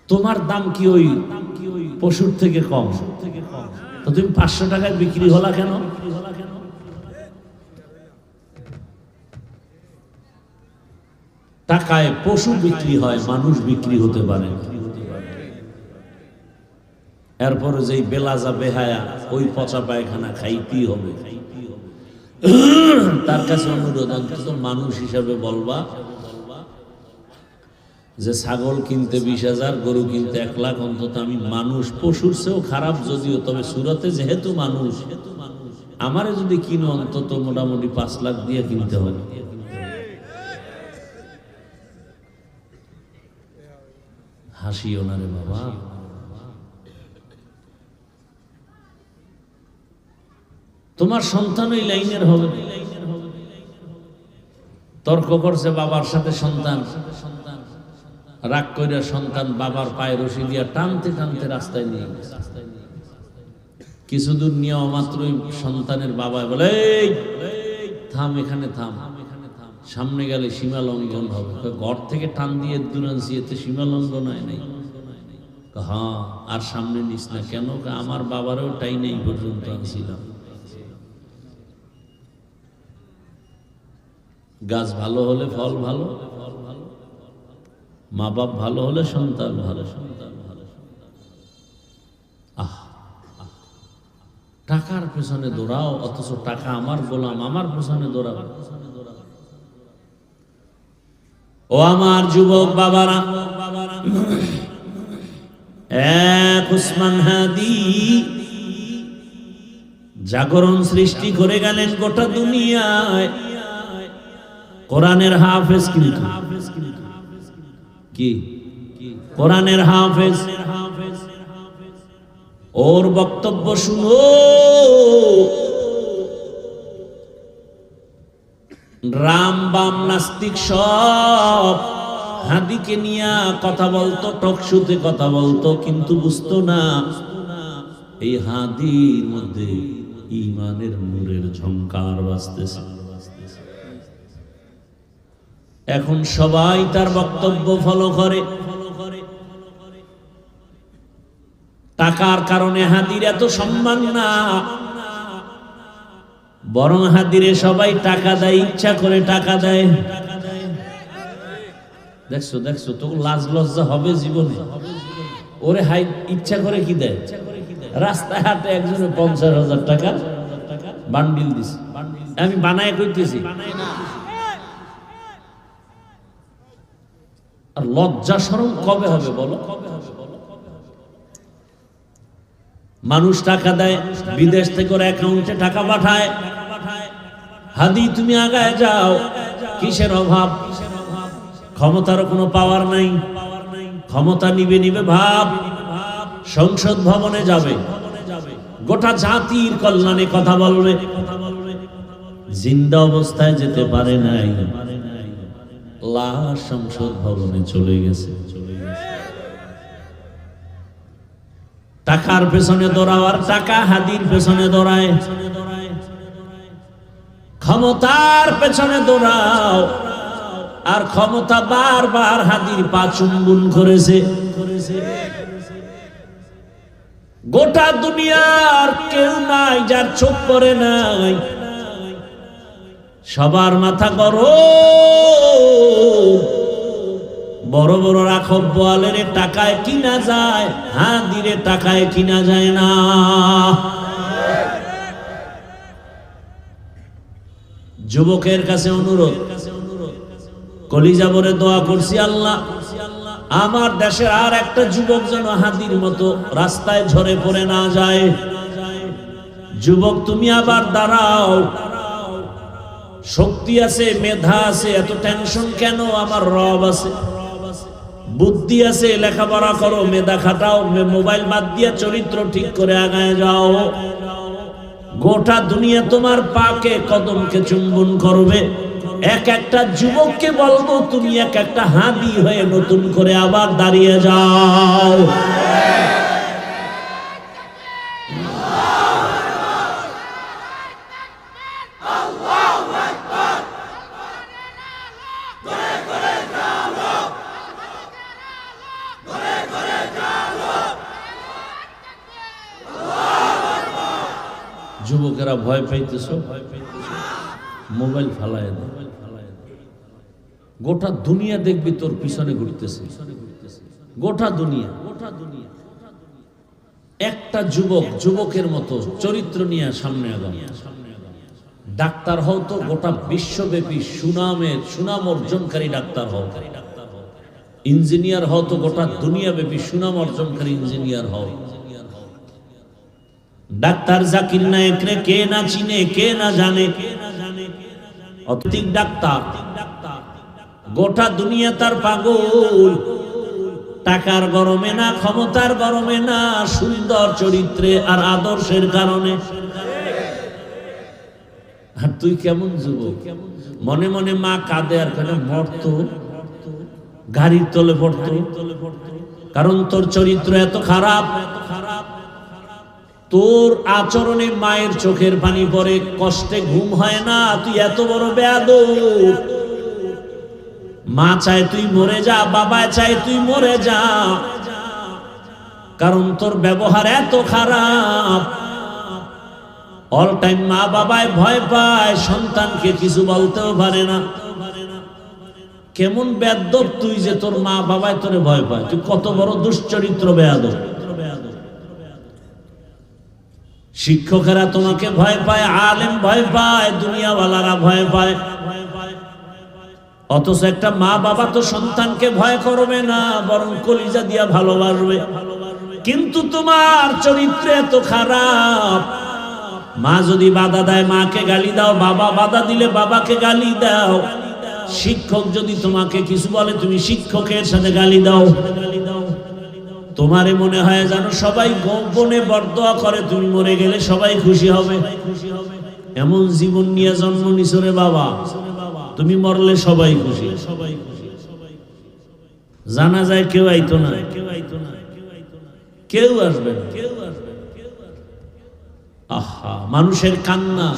তোমার দাম কি ওই পশুর থেকে কম? তো তুমি 500 টাকায় বিক্রি হলা কেন? টাকায় পশু বিক্রি হয়, মানুষ বিক্রি হতে পারে। এরপরে যেই বেলাজা বেহায়া, ওই পচা পায়খানা খাইতেই হবে। তার কাছে অনুরোধ, অন্তত মানুষ হিসাবে বলবা যে ছাগল কিনতে 20,000, গরু কিনতে 1 লাখ, অন্তত আমি মানুষ। পশুর চেয়েও খারাপ যদিও, তবে সুরতে যেহেতু মানুষ, আমারে যদি কিনো অন্তত মোটামুটি 5 লাখ দিয়ে কিনতে হবে। হাসিও না রে বাবা। তোমার সন্তান ওই লাইনের হবে। তর্ক করছে বাবার সাথে সন্তান, রাগ কইরা সন্তান বাবার পায়ে রশি দিয়া টানতে টানতে রাস্তায় নিয়ে গেছে। কিছু দূর নিয়ে মাত্রই সন্তানের বাবা বলে, এই থাম, এখানে থাম, সামনে গেলে সীমা লঙ্ঘন হবে। ঘর থেকে টান দিয়ে দূর আনছি, এতে সীমা লঙ্ঘন হয় নাই। হ্যাঁ, আর সামনে নিস না কেন? আমার বাবারও টাই নেই পর্যন্ত আনছিলাম। গাছ ভালো হলে ফল ভালো, মা বাপ ভালো হলে সন্তান ভালো। টাকার পেছনে দৌড়াও, অথচ টাকা আমার গোলাম, আমার পেছনে দৌড়াও। ও আমার যুবক বাবারা, এক ওসমান হাদি জাগরণ সৃষ্টি করে গেলেন গোটা দুনিয়ায়। কোরআনের হাফেজ, কিন্তু কি কোরআনের হাফেজ। ওর বক্তব্য শুনো, রাম বাম নাস্তিক সব হাদিকে নিয়ে কথা বলতো, টকশোতে কথা বলতো, কিন্তু বুঝতো না এই হাদির মধ্যে ঈমানের নূরের ঝংকার বাজতেছে। এখন সবাই তার বক্তব্য ফলো করে। টাকার কারণে হাদির এত সম্মান না, বরং হাদিরে সবাই টাকা দেয়, ইচ্ছা করে টাকা দেয়। দেখছো দেখছো, তো লাজ লজ্জা হবে জীবনে? ওরে হাই ইচ্ছা করে কি দেয়? রাস্তায় হাটে একজনে 50,000 টাকা বান্ডিল দিছে, আমি বানায় কইতেছি। আর লজ্জা শরম কবে হবে বলো? মানুষ টাকা দেয়, বিদেশ থেকে ওর অ্যাকাউন্টে টাকা পাঠায়। হাদি তুমি আগায় যাও, কিসের অভাব? ক্ষমতারও কোনো পাওয়ার নাই, ক্ষমতা নিবে নিবে ভাব। সংসদ ভবনে যাবে, গোটা জাতির কল্যাণে কথা বলবে। জিন্দা অবস্থায় যেতে পারে নাই, লাশ সংসদ ভবনে চলে গেছে। টাকার পেছনে দৌড়াও আর টাকা হাদির পেছনে দৌড়ায়। ক্ষমতার পেছনে দৌড়াও আর ক্ষমতা বারবার হাদির পা চুম্বন করেছে। গোটা দুনিয়ার কেউ নাই যার চোখ পড়ে নাই, সবার মাথা গরম। বড় বড় রাখব বোয়ালের টাকায় কিনা যায়, হাদিরে টাকায় কিনা যায় না। যুবকের কাছে অনুরোধ, কলিজা ভরে দোয়া করছি, আল্লাহ আমার দেশের আর একটা যুবক যেন হাদির মতো রাস্তায় ঝরে পড়ে না যায়। যুবক তুমি আবার দাঁড়াও, শক্তি আছে, মেধা আছে, এত টেনশন কেন? আমার রব আছে, বুদ্ধি আছে, লেখাপড়া করো, মেধা খাটাও, মোবাইল বাদ দিয়া চরিত্র ঠিক করে আগায় যাও। গোটা দুনিয়া তোমার পাকে কদমকে চুম্বন করবে। এক একটা যুবককে বলবো তুমি এক একটা হাদি হয়ে নতুন করে আবার দাঁড়িয়ে যাও। যুবকেরা ভয় পাইতেছ, মোবাইল ফালায় দে, গোটা দুনিয়া দেখবি তোর পিছনে ঘুরতেছে, গোটা দুনিয়া। একটা যুবক যুবকের মতো চরিত্র নিয়ে সামনে আগাম। ডাক্তার হও তো গোটা বিশ্বব্যাপী সুনাম অর্জনকারী ডাক্তার হও। ইঞ্জিনিয়ার হও তো গোটা দুনিয়াব্যাপী সুনাম অর্জনকারী ইঞ্জিনিয়ার হও। ডাক্তার জাকির নায়েকরে কে না চিনে, কে না জানে? অত্যধিক ডাক্তার, গোটা দুনিয়া তার পাগল। টাকার গরমে না, ক্ষমতার গরমে না, সুন্দর চরিত্রে আর আদর্শের কারণে। আর তুই কেমন যুবক? মনে মনে মা কাঁদে আর কেন মরতো, গাড়ির তলে পড়তো, কারণ তোর চরিত্র এত খারাপ। তোর আচরণে মায়ের চোখের পানি পড়ে, কষ্টে ঘুম হয় না। তুই এত বড় বেয়াদব। মা চায় তুই মরে যা, বাবা চায় তুই মরে যা, কারণ তোর ব্যবহার এত খারাপ। অল টাইম মা বাবায় ভয় পায়, সন্তানকে কিছু বলতেও পারে না। কেমন বেয়াদব তুই যে তোর মা বাবায় তোরে ভয় পায়? তুই কত বড় দুশ্চরিত্র বেয়াদব। শিক্ষকেরা তোমাকে ভয় পায়, আলেম ভয় পায়, দুনিয়াওয়ালারা ভয় পায়, অথচ একটা মা বাবা তো সন্তানকে ভয় করবে না, বরং কলিজা দিয়া ভালোবাসবে। কিন্তু তোমার চরিত্র এত খারাপ। মা যদি বাধা দেয় মাকে গালি দাও, বাবা বাধা দিলে বাবাকে গালি দাও। শিক্ষক যদি তোমাকে কিছু বলে তুমি শিক্ষকের সাথে গালি দাও। তোমারে মনে হয় জানো সবাই গোপনে বরদোয়া করে, তুমি মরে গেলে সবাই খুশি হবে। এমন জীবন নিয়ে জন্ম নিছো রে বাবা, তুমি মরলে সবাই খুশি। জানা যায় কেউ আইতো না, কেউ আসবে না। আহা, মানুষের কান্না,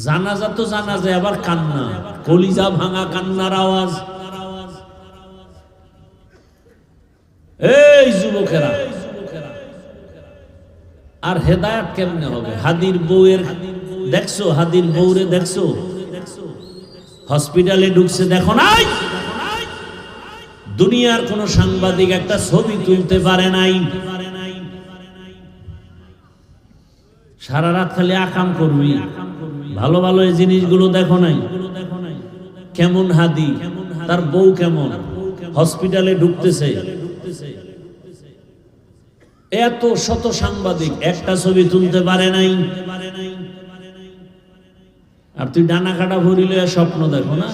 জানাজা তো জানা যায়, আবার কান্না, কলিজা ভাঙা কান্নার আওয়াজ। এই যুবকেরা, আর হেদায়েত কেমনে হবে? হাদির বউয়ের দেখছো, হাদির বউরে দেখছো হসপিটালে ঢুকছে, দেখো নাই? দুনিয়ার কোন সাংবাদিক একটা ছবি তুলতে পারে নাই। সারা রাত খালি আকাম করবি, ভালো ভালো এই জিনিসগুলো দেখো নাই? কেমন হাদি, তার বউ কেমন, হসপিটালে ঢুকতেছে। এত শত সাংবাদিক একটা ছবি তুলতে পারে নাই। আর তুই ডানা কাটা ভরিলে স্বপ্ন দেখো না,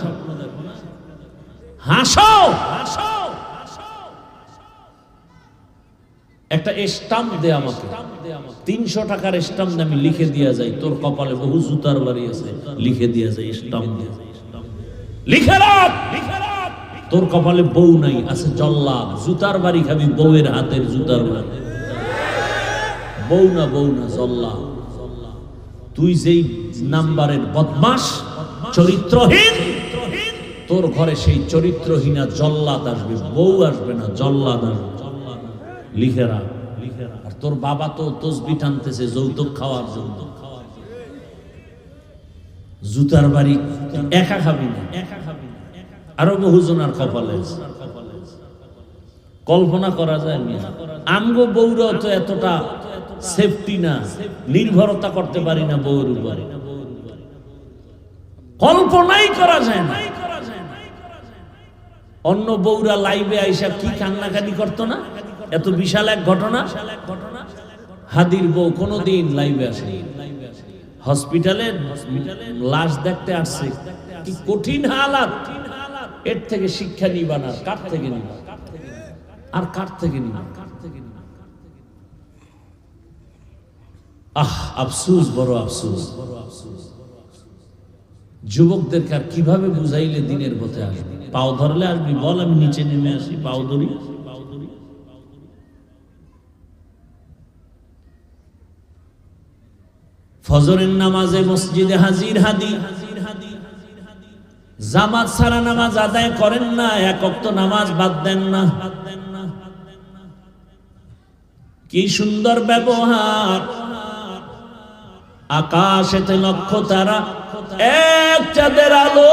হাসো। একটা স্টাম্প দে আমাকে, 300 টাকার স্টাম্প আমি লিখে দিয়া যাই, তোর কপালে বহু জুতার বাড়ি আছে, লিখে দিয়া যাই, স্টাম্প লিখে রাখ। তোর কপালে বউ নাই, আছে জল্লাদ, জুতার বাড়ি খাবি বউয়ের হাতের জুতার বাড়ি। বউ না জল্লাদ। তুই যেই নাম্বারের বদমাস, চরিত্রহীন, তোর ঘরে সেই চরিত্রহীনা জল্লাদ আসবে, বউ আসবে না, জল্লাদ আসবে। লিখে রাখ। আর তোর বাবা তো তসবি টানতেছে যৌতুক খাওয়ার জন্য। জুতার বাড়ি একা খাবি না, আরো বহুজনার কপালে। কল্পনা করা যায় না। আমগো বউরাও তো এতটা সেফটি না, নির্ভরতা করতে পারি না বউর উপরে, কল্পনাই করা যায় না। অন্য বউরা লাইভে আইসা কি কান্নাকানি করতো না, এত বিশাল এক ঘটনা। হাদির বউ কোনোদিন লাইভে আসে, হসপিটালে লাশ দেখতে আসছে, কি কঠিন হালাত। এর থেকে শিক্ষা নিবা না, কার থেকে নিবা, আর কার থেকে নিবা? আফসোস, বড় আফসোস। যুবকদেরকে আর কিভাবে বুঝাইলে দিনের পথে আসবি? পাও ধরলে আসবি, বল আমি নিচে নেমে আসি, পাও ধরি। ফজরের নামাজে মসজিদে হাজির হাদি, জামাত ছাড়া নামাজ আদায় করেন না, এক ওয়াক্ত নামাজ বাদ দেন না। কি সুন্দর ব্যবহার! আকাশেতে লক্ষ তারা, এক চাঁদের আলো,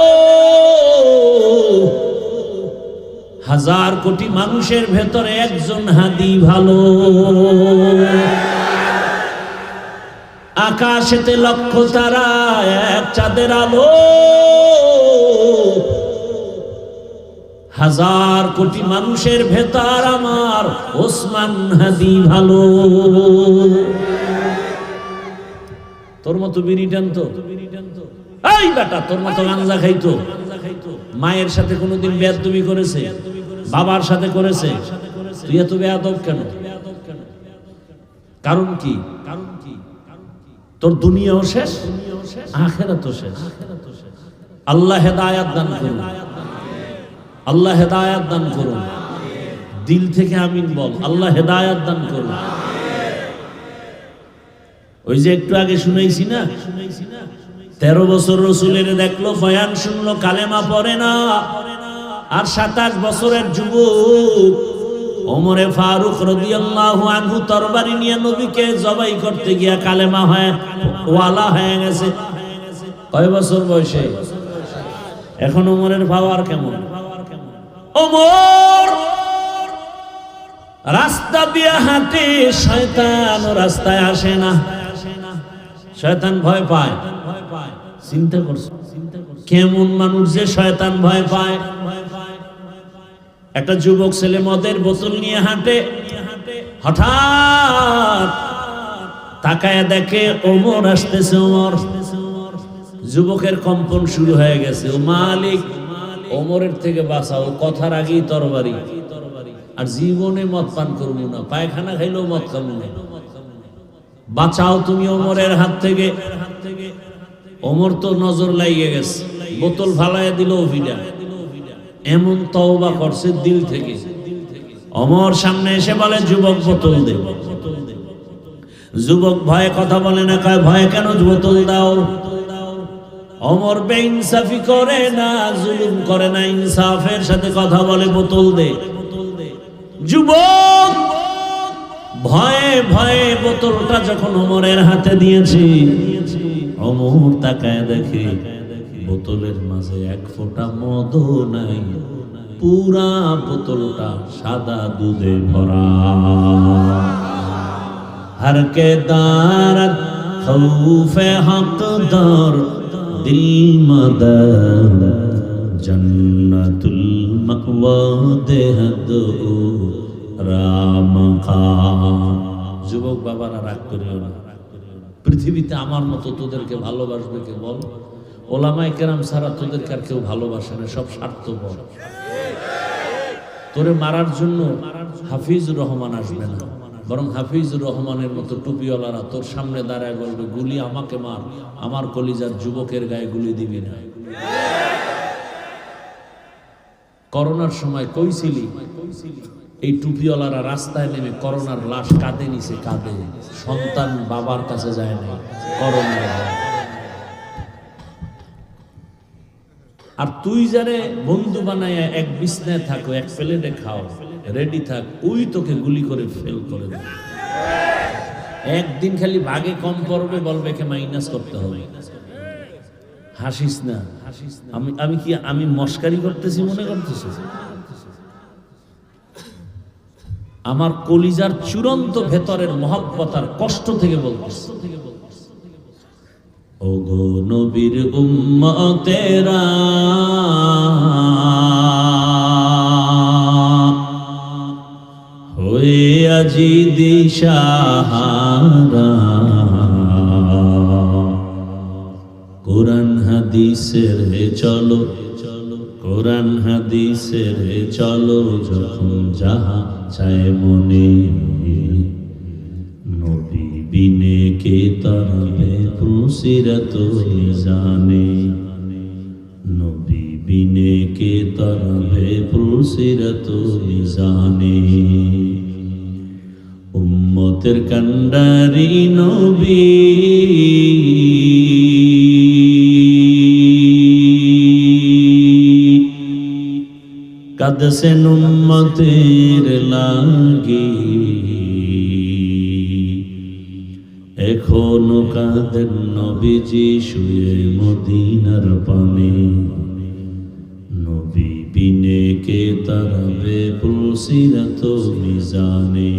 হাজার কোটি মানুষের ভেতরে একজন হাদি ভালো। আকাশেতে লক্ষ তারা, এক চাঁদের আলো, হাজার কোটি মানুষের ভেতর আমার ওসমান হাদি ভালো। তোর মতো বিড়ি টানতো, এই বেটা তোর মতো গাঞ্জা খাইতো, মায়ের সাথে কোনোদিন বেয়াদবি করেছে, বাবার সাথে করেছে, তুই এত বেয়াদব কেন? কারণ কি? তোর দুনিয়াও শেষ, আখিরাতও শেষ। আল্লাহ হেদায়েত দান করুন, আল্লাহ হেদায়েত দান করুন। দিল থেকে আমিন বল, আল্লাহ হেদায়েত দান করুন। ওই যে একটু আগে শুনাইছি না, 13 বছর রসুলের দেখলো, বয়ান শুনলো, কালেমা পড়ে না। আর 27 বছরের যুবক ওমরে ফারুক রাদিয়াল্লাহু আনহু তরবারি নিয়ে নবীকে জবাই করতে গিয়া কালেমা হয় ওয়ালা হয়ে গেছে। কয় বছর বয়সে? এখন ওমরের পাওয়ার কেমন? ওমর রাস্তা দিয়ে হাঁটে, শয়তান রাস্তায় আসে না, শয়তান ভয় পায়। চিন্তা করছো কেমন মানুষ যে শয়তান ভয় পায়? একটা যুবক ছেলে মদের বোতল নিয়ে হাঁটে, হঠাৎ তাকায় দেখে ওমর আসতেছে। ওমর, যুবকের কম্পন শুরু হয়ে গেছে। ও মালিক, ওমরের থেকে বাঁচাও, কথার আগেই তরবারি। আর জীবনে মদ পান করবো না, পায়খানা খাইলেও মদ খাবো না, বাঁচাও তুমি ওমরের হাত থেকে। ওমর তো নজর লাগিয়ে গেছে, বোতল ফালাইয়া দিল ভিডা, এমন তওবা করছে দিল থেকে। ওমর সামনে এসে বলে, যুবক বোতল দে। যুবক ভয়ে কথা বলে না, কয় ভয়ে কেন, বোতল দাও। ওমর বেইনসাফি করে না, জুলুম করে না, ইনসাফের সাথে কথা বলে, বোতল দে। যুবক ভয়ে ভয়ে বোতলটা যখন ওমরের হাতে দিয়েছে, ওমর তাকায় দেখে বোতলের মাঝে এক ফোঁটা মদও নাই, পুরা বোতলটা সাদা দুধে ভরা। हर के दारत खौफे हकदार दिल मदर जन्नतुल मअवा देहदो রাম খা। যুবক বাবারা রাগ করিও না, পৃথিবীতে আমার মতো তোদেরকে ভালোবাসবে কে বল? ওলামায়ে কেরাম ছাড়া তোদেরকে আর কেউ ভালোবাসে না, সব স্বার্থপর। তোরে মারার জন্য হাফিজুর রহমান আসবে না, বরং হাফিজুর রহমানের মতো টুপিওয়ালারা তোর সামনে দাঁড়ায় বলবে, গুলি আমাকে মার, আমার কলিজার যুবকের গায়ে গুলি দিবি না। করোনার সময় কইছিলি এই টুপিওয়ালারা রাস্তায় নেমে করোনার লাশ কাঁধে নিছে, কাঁধে। সন্তান বাবার কাছে যায় না, করোনা। আর তুই যারে বন্ধু বানায় এক বিছনায় থাকো, এক প্লেটে খাও, রেডি থাক, ওই তোকে গুলি করে ফেল করে দেবে। একদিন খালি ভাগে কম পড়বে, বলবে কে মাইনাস করতে হবে। হাসিস না। আমি মস্কারি করতেছি মনে করতেছি? আমার কলিজার চূড়ান্ত ভেতরের মহব্বত আর কষ্ট থেকে বলতেছি। ওগো নবীর উম্মতেরা, হয়ে আজি দিশাহারা, কোরআন হাদিসের চলো, কোরআন হাদিসের চলো, যখন যাহা চায় মনে, নবী বিনে কে তারাবে পুলসিরাত জানে, নবী বিনে কে তারাবে পুলসিরাত জানে। উম্মতের কান্ডারি নবী, কাঁদছেন উম্মতের লাগি, এখনো কাঁদেন নবীজি শুয়ে মদিনার পানে, নবী বিনে কে তারাবে পুলসিরাত মিজানে,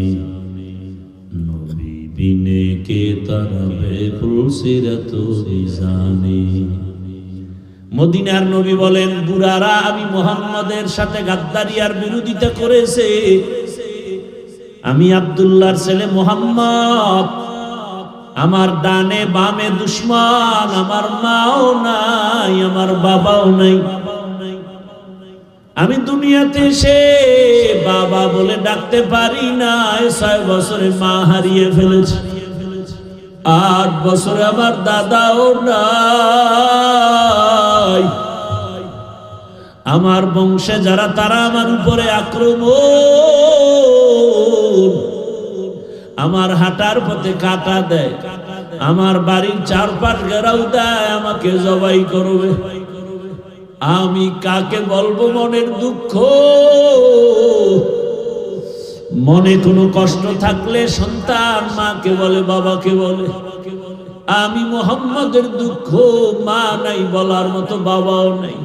নবী বিনে কে তারাবে পুলসিরাত মিজানে। মদিনার নবী বলেন, বুড়ারা আমি মুহাম্মদের সাথে গাদ্দারি আর বিরোধিতা করেছে, আমি আব্দুল্লাহর ছেলে মুহাম্মদ, আমার ডানে বামে দুশমন, আমার মাও নাই, আমার বাবাও নাই। আমি দুনিয়াতে এসে বাবা বলে ডাকতে পারি না, 6 বছরে মা হারিয়ে ফেলেছি, 8 বছরে আমার দাদাও নাই। আমার বংশে যারা, তারা আমার উপরে আক্রমণ, আমার হাঁটার পথে কাটা দেয়, আমার বাড়ির চারপাশ ঘেরাও দেয়, আমাকে জবাই করবে। আমি কাকে বলবো মনের দুঃখ? মনে কোনো কষ্ট থাকলে সন্তান মাকে বলে, বাবাকে বলে। আমি মুহাম্মদের দুঃখ, মা নাই বলার মতো, বাবাও নাই।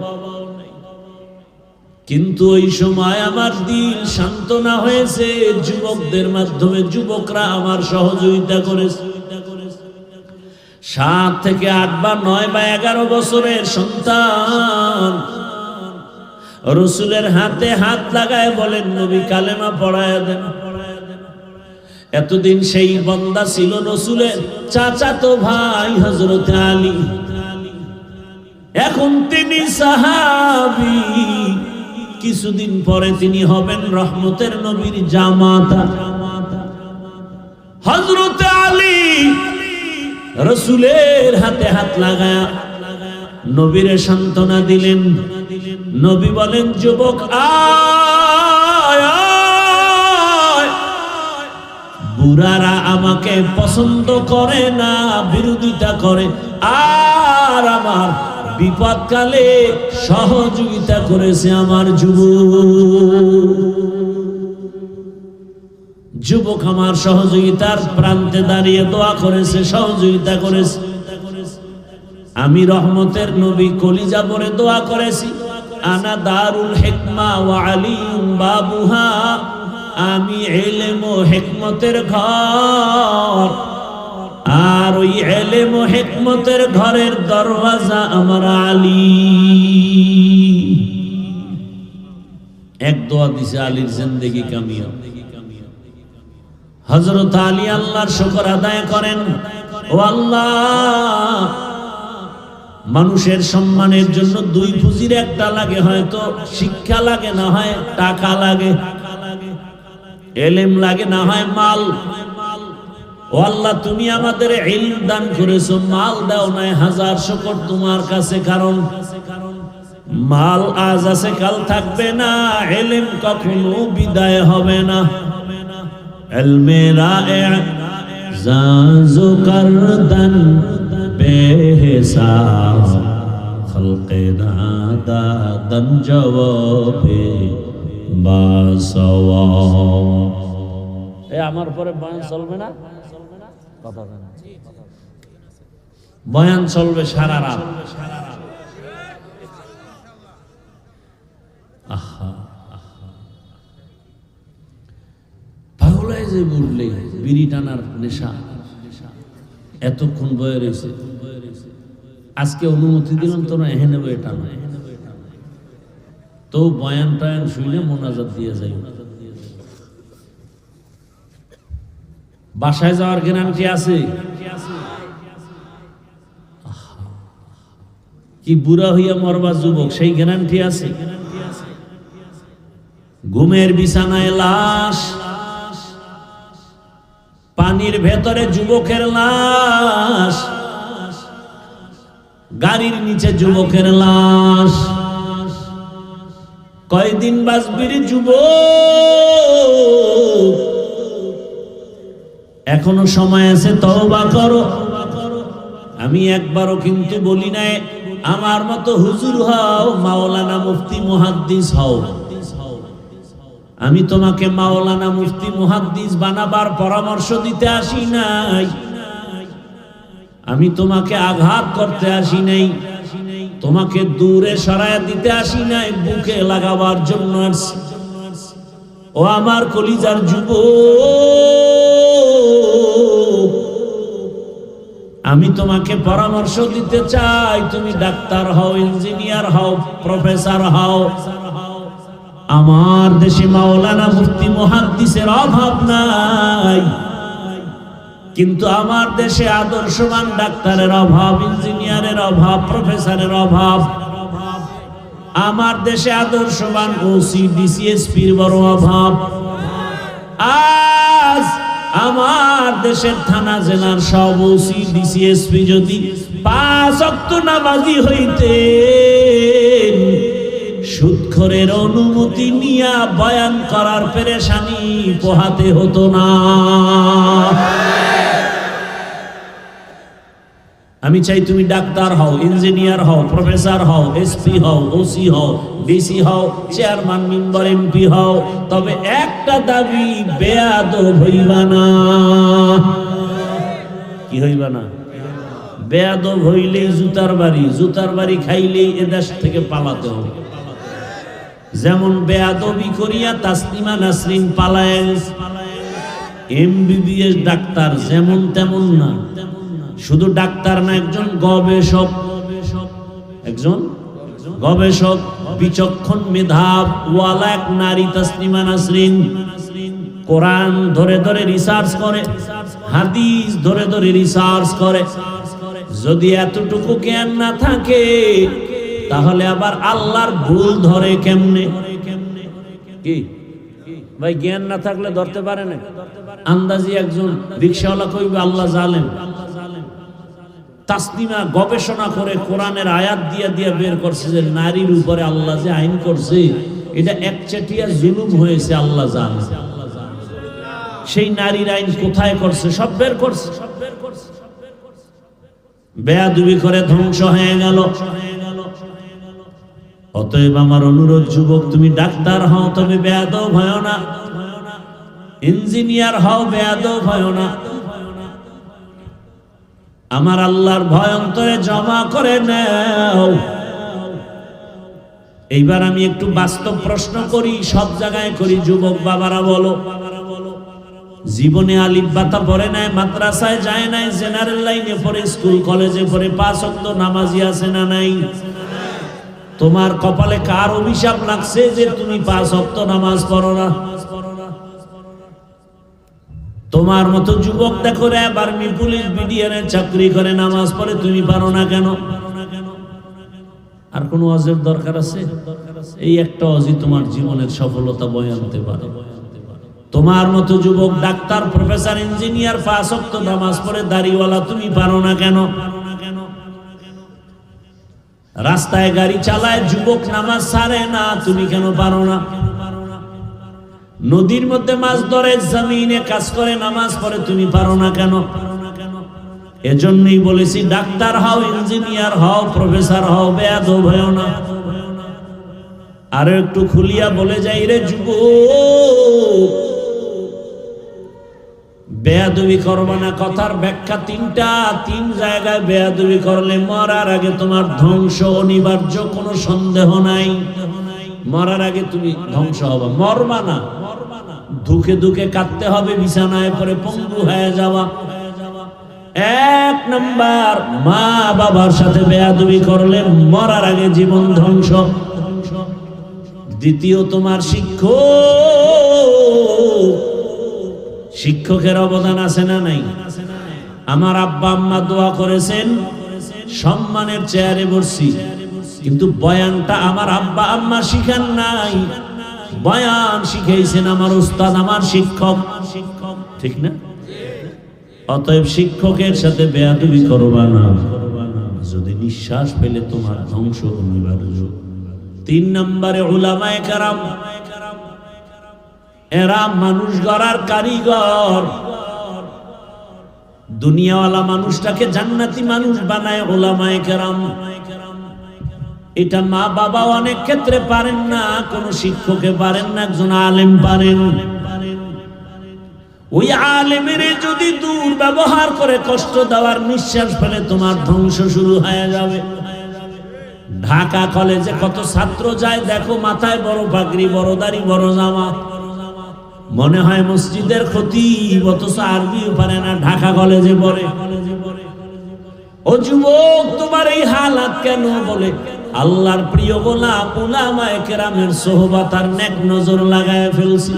কিন্তু ওই সময় আমার দিল সান্ত্বনা হয়েছে যুবকদের মাধ্যমে, যুবকরা আমার সহযোগিতা করেছে। 7 থেকে 8 বা 9 বা 11 বছরের সন্তান রসুলের হাতে হাত লাগায় বলেন, নবী কালেমা পড়ায় দেন। এতদিন সেই বান্দা ছিল রসুলের চাচাতো ভাই হযরত আলী, এখন তিনি সাহাবী। কিছুদিন পরে তিনি হবেন রহমতের নবীর জামাতা। হযরত আলী রসুলের হাতে হাত লাগায়া নবীরে সান্ত্বনা দিলেন। নবী বলেন, যুবক আয় আয়, বুড়ারা আমাকে পছন্দ করে না, বিরোধিতা করে, আর আমার বিপদকালে সহযোগিতা করেছে আমার যুবক আমার সহযোগিতার প্রান্তে দাঁড়িয়ে দোয়া করেছে, সহযোগিতা করেছে। আমি রহমতের নবী কলিজা ভরে দোয়া করেছি, আনা দারুল হিকমা ওয়া আলিয়ুম বাবুহা, আমি ইলম ও হিকমতের ঘর, আর ওই ইলম ও হিকমতের ঘরের দরওয়াজা আমার আলী। এক দোয়া দিছে, আলীর জিন্দেগি কামিয়াব। হযরত আলী আল্লাহর শুকর আদায় করেন, ও আল্লাহ, মানুষের সম্মানের জন্য 2 পুঁজির একটা লাগে, হয়তো শিক্ষা লাগে, না হয় টাকা লাগে, ইলম লাগে, না হয় মাল। ও আল্লাহ, তুমি আমাদের ইলম দান করেছো, মাল দাও নাই, 1000 শুকর তোমার কাছে। কারণ মাল আজ আছে কাল থাকবে না, ইলম কখনো বিদায় হবে না। ইলমে রায়ে জাজু করদন বেহিসাব, খলকে দাদান জওয়াবে বাসওয়াব। আমার পরে বয়ান চলবে না, কথা না, বয়ান চলবে সারা রাত। পাগলায় যে বললে বিড়ি টানার নেশা এতক্ষণ বয়ে রয়েছে, আজকে অনুমতি দিলাম তোরা এহেনে বয়ে টানা, তো বয়ান টয়ান শুনে মোনাজাত দিয়ে যাই। বাসায় যাওয়ার গ্যারান্টি আছে? কি বুড়া হইয়া মরবা যুবক, সেই গ্যারান্টি আছে? ঘুমের বিছানায় লাশ, পানির ভেতরে যুবকের লাশ, গাড়ির নিচে যুবকের লাশ। কয়দিন বাঁচবির যুবক, এখনো সময় আছে, তওবা করো। আমি একবারও কিন্তু বলি নাই আমার মতো হুজুর হও, মাওলানা মুফতি মুহাদ্দিস হও। আমি তোমাকে মাওলানা মুফতি মুহাদ্দিস বানাবার পরামর্শ দিতে আসি নাই, আমি তোমাকে আঘাত করতে আসি নাই, তোমাকে দূরে সরায় দিতে আসি নাই, বুকে লাগাবার জন্য আসছি। ও আমার কলিজার যুবক, আমি তোমাকে পরামর্শ দিতে চাই, তুমি ডাক্তার হও, ইঞ্জিনিয়ার হও, প্রফেসর হও। আমার দেশে মাওলানা মুফতি মুহাদ্দিসের অভাব নাই, কিন্তু আমার দেশে আদর্শবান ডাক্তারের অভাব, ইঞ্জিনিয়ারের অভাব, প্রফেসরের অভাব। আমার দেশে আদর্শবান ওসি ডিসি এসপির বড় অভাব। আজ আমার দেশের থানা জেলার সব ওসি ডিসি এসপি যদি 5 ওয়াক্ত নামাজি হইতেন, সুদখোরের অনুমতি নিয়া বয়ান করার পেরেশানি পোহাতে হতো না। আমি চাই তুমি ডাক্তার হও, ইঞ্জিনিয়ার হও, প্রফেসর হও, এসপি হও, ওসি হও, ডিসি হও, চেয়ারম্যান মেম্বার এমপি হও, তবে একটা দাবি, বেয়াদব হইবা না। কি হইবা না? বেয়াদব হইলেই জুতার বাড়ি, জুতার বাড়ি খাইলেই এদেশ থেকে পালাতে হবে। যেমন বেয়াদবি করিয়া তাসলিমা নাসরিন পালায়, এমবিবিএস ডাক্তার যেমন তেমন না, শুধু ডাক্তার না, একজন গবেষক, একজন গবেষক, বিচক্ষণ মেধাওয়ালা এক নারী তাসলিমা নাসরিন। কোরআন ধরে ধরে রিসার্চ করে, হাদিস ধরে ধরে রিসার্চ করে। যদি এতটুকু জ্ঞান না থাকে, তাহলে আবার আল্লাহর ভুল ধরে কেমনে? কি ভাই, জ্ঞান না থাকলে ধরতে পারে না? আন্দাজি একজন রিকশাওয়ালা কইবে আল্লাহ জালেম। তাসলিমা গবেষণা করে কোরআনের আয়াত দিয়া দিয়া বের করছে যে নারীর উপরে আল্লাহ যে আইন করছে, এটা একচেটিয়া জুলুম হয়েছে, আল্লাহ জানে। সেই নারীর আইন কোথায় করছে সব বের করছে। বেয়াদবি করে ধ্বংস হয়ে গেল। অতএব আমার অনুরোধ, যুবক, তুমি ডাক্তার হও, তবে বেয়াদব হয় না। ইঞ্জিনিয়ার হও, বেয়াদব হয় না। আমার আল্লাহর ভয় অন্তরে জমা করে নাও। এইবার আমি একটু বাস্তব প্রশ্ন করি, সব জায়গায় করি। যুবক বাবারা বলো, জীবনে আলিফ বাতা পড়ে নাই, মাদ্রাসায় যায় নাই, জেনারেল লাইনে পড়ে, স্কুল কলেজে পড়ে, 5 ওয়াক্ত নামাজি আছে না নাই? তোমার কপালে কার অভিশাপ লাগছে যে তুমি 5 ওয়াক্ত নামাজ পড়ো না? তোমার মতো যুবক দেখো রে, আর্মি, পুলিশ, বিডিআর চাকরি করে, নামাজ পড়ে, তুমি পারো না কেন? আর কোন ওয়াজের দরকার আছে? এই একটা ওয়াজই তোমার জীবনের সফলতা বয়ে আনতে পারে। তোমার মতো যুবক ডাক্তার, প্রফেসর, ইঞ্জিনিয়ার, 5 ওয়াক্ত নামাজ পড়ে, দাড়িওয়ালা, তুমি পারো না কেন? রাস্তায় গাড়ি চালায় যুবক নামাজ ছাড়ে না, তুমি কেন পারো না? নদীর মধ্যে মাছ ধরে জমিনে কাজ করে নামাজ পড়ে, তুমি পারো না কেন? এজন্যই বলেছি ডাক্তার হও, ইঞ্জিনিয়ার হও, প্রফেসর হও, বেয়াদব হও না। আর একটু খুলিয়া বলে যাই রে যুবক, বেয়াদবি করবা না। কথার ব্যাখ্যা তিনটা, তিন জায়গায় বেয়াদবি করলে মরার আগে তোমার ধ্বংস অনিবার্য, কোনো সন্দেহ নাই। মরার আগে তুমি ধ্বংস হবা, মরবা না, দুঃখে দুঃখে কাঁদতে হবে, বিছানায় পরে পঙ্গু হয়ে যাওয়া। এক নাম্বার, মা বাবার সাথে বেয়াদবি করলে মরার আগে জীবন ধ্বংস। দ্বিতীয়, তোমার শিক্ষকের অবদান আছে না নাই? আমার আব্বা আম্মা দোয়া করেছেন, সম্মানের চেয়ারে বসছি, কিন্তু বয়ানটা আমার আব্বা আম্মা শিখান নাই, বয়ান শিখাইছেন আমার উস্তাদ, আমার শিক্ষক। ঠিক না? অতএব শিক্ষকের সাথে বেয়াদবি করবা না, যদি নিঃশ্বাস পেলে তোমার ধ্বংস অনিবার্য। তিন নম্বরে উলামায়ে কেরাম, এরা মানুষ গড়ার কারিগর। দুনিয়াওয়ালা মানুষটাকে জান্নাতি মানুষ বানায় উলামায়ে কেরাম। এটা মা বাবা অনেক ক্ষেত্রে পারেন না, কোন শিক্ষকে পারেন না, একজন আলেম পারেন। ওই আলেমের যদি দুর্ব্যবহার করে কষ্ট দেওয়ার, নিঃশ্বাস ফেলে তোমার ধ্বংস শুরু হয়ে যাবে। ঢাকা কলেজে কত ছাত্র যায় দেখো, মাথায় বড় পাগড়ি, বড় দাড়ি, বড় জামা, মনে হয় মসজিদের খতিব, অথচ আরবিও পারে না, ঢাকা কলেজে পড়ে। ও যুবক, তোমার এই হালাত কেন? বলে আল্লাহর প্রিয় গোলাম উলামায়ে কেরামের সোহবত আর নেক নজর লাগায় ফেলছি।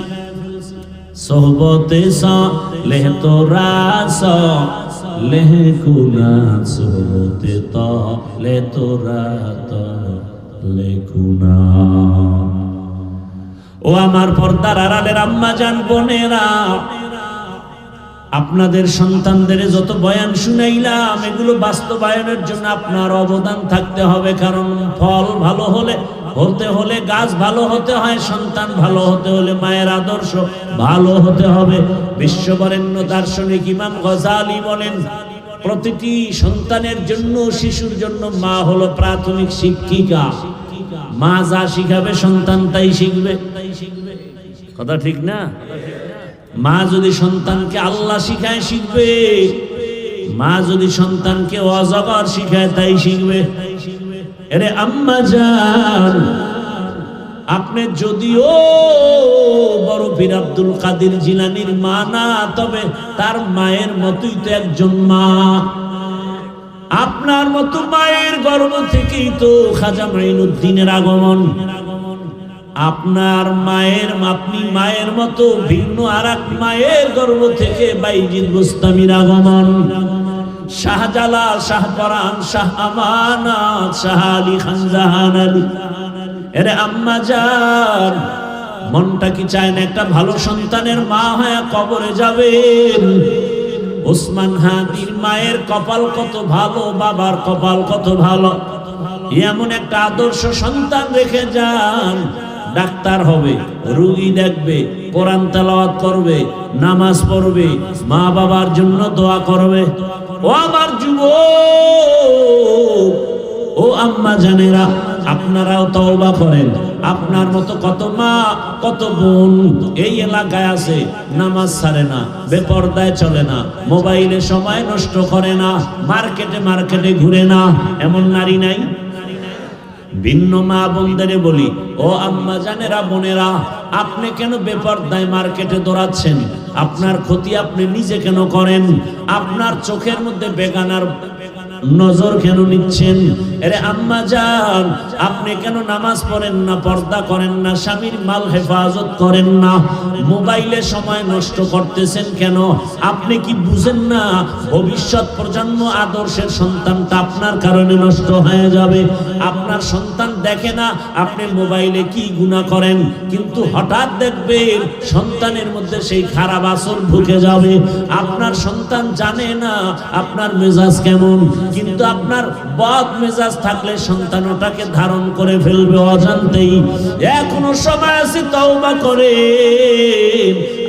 সোহবতে সালেহ তোরা সালেহ কুনা, সোহবতে তালে তোরা তালে কুনা। ও আমার পর্দার আড়ালের আম্মা জান, বোনেরা, আপনাদের সন্তানদের যত বয়ান শুনাইলাম, এগুলো বাস্তবায়নের জন্য আপনার অবদান থাকতে হবে। কারণ ফল ভালো হতে হলে গাছ ভালো হতে হয়, সন্তান ভালো হতে হলে মায়ের আদর্শ ভালো হতে হবে। বিশ্ববরেণ্য দার্শনিক ইমাম গজালি বলেন, প্রতিটি সন্তানের জন্য, শিশুর জন্য মা হলো প্রাথমিক শিক্ষিকা। মা যা শিখাবে সন্তান তাই শিখবে। কথা ঠিক না? মা যদি সন্তানকে আল্লাহ শিখায় শিখবে, মা যদি সন্তানকে অজগর শিখায় তাই শিখবে। আরে আম্মা জান, আপনি যদিও বড় পীর আব্দুল কাদের জিলানীর মা না, তবে তার মায়ের মতোই তো একজন মা। আপনার মতো মায়ের গর্ভ থেকেই তো খাজা মাইনুদ্দিনের আগমন। আপনার মায়ের, আপনি মায়ের মতো ভিন্ন আর এক মায়ের গর্ভ থেকে বাইজিদ বুস্তামির আগমন। শাহজালাল, শাহপরান, শাহ আমানত, শাহ আলী খান জাহান আলী। এরে আম্মা জান, মনটা কি চায় না একটা ভালো সন্তানের মা হয়ে কবরে যাবেন? ওসমান হাদির মায়ের কপাল কত ভালো, বাবার কপাল কত ভালো। এমন একটা আদর্শ সন্তান রেখে যান, ডাক্তার হবে, রোগী দেখবে, কোরআন তেলাওয়াত করবে, নামাজ পড়বে, মা বাবার জন্য দোয়া করবে। ও আমার যুবক, ও আম্মা জানেরা, আপনারাও তওবা করেন। আপনার মতো কত মা, কত বোন এই এলাকায় আছে, নামাজ ছাড়ে না, বেপরদায় চলে না, মোবাইলে সময় নষ্ট করে না, মার্কেটে ঘুরে না, এমন নারী নাই? ভিন্ন মা বোনদের বলি, ও আম্মা জানেরা, বোনেরা, আপনি কেন বেপরদায় মার্কেটে দৌড়াচ্ছেন? আপনার ক্ষতি আপনি নিজে কেন করেন? আপনার চোখের মধ্যে বেগানার নজর কেন নিচ্ছেন? আরে আম্মা জান, আপনি কেন নামাজ পড়েন না, পর্দা করেন না, স্বামীর মাল হেফাজত করেন না, মোবাইলে সময় নষ্ট করতেছেন কেন? আপনি কি বুঝেন না ভবিষ্যৎ প্রজন্ম আদর্শের সন্তানটা আপনার কারণে নষ্ট হয়ে যাবে? আপনার সন্তান দেখে না আপনি মোবাইলে কি গুনাহ করেন, কিন্তু হঠাৎ দেখবেন সন্তানের মধ্যে সেই খারাপ আসর ঢুকে যাবে। আপনার সন্তান জানে না আপনার মেজাজ কেমন, কিন্তু আপনার বদ মেজাজ থাকলে সন্তান ওটাকে ধারণ করে ফেলবে অজান্তেই। এখনো সময় আছে, তওবা করে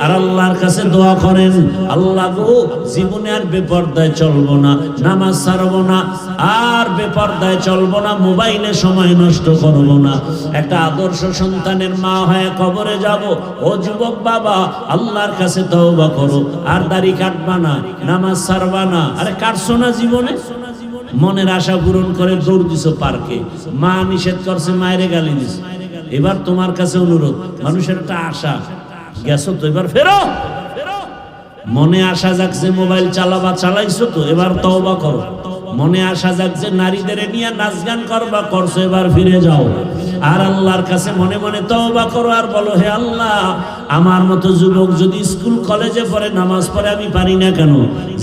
আর আল্লাহর কাছে দোয়া করেন, আল্লাহ গো জীবনে আর বেপরদায় চলবো না, নামাজ ছাড়বো না, আর বেপরদায় চলবো না, মোবাইলে সময় নষ্ট করবো না, একটা আদর্শ সন্তানের মা হয়ে কবরে যাব। ও যুবক বাবা, আল্লাহর কাছে তওবা করো, আর দাড়ি কাটবা না, নামাজ ছাড়বা না। আরে কাটছো না জীবনে? মনের আশা পূরণ করে দৌড় দিছো পার্কে, মা নিষেধ করছে, মায়েরে গালি দিছে। এবার তোমার কাছে অনুরোধ, মানুষের একটা আশা, গেছো তো এবার ফেরো। মনে আশা জাগছে মোবাইল চালাবা, চালাইছো তো এবার তওবা করো। মনে আশা জাগছে নারীদের নিয়ে নাচ গান করবা, করছো, এবার ফিরে যাও। আর আল্লাহর কাছে মনে মনে তওবা করো আর বলো, হে আল্লাহ, আমার মতো যুবক যদি স্কুল কলেজে পড়ে, নামাজ পড়ে, আমি পারি না কেন?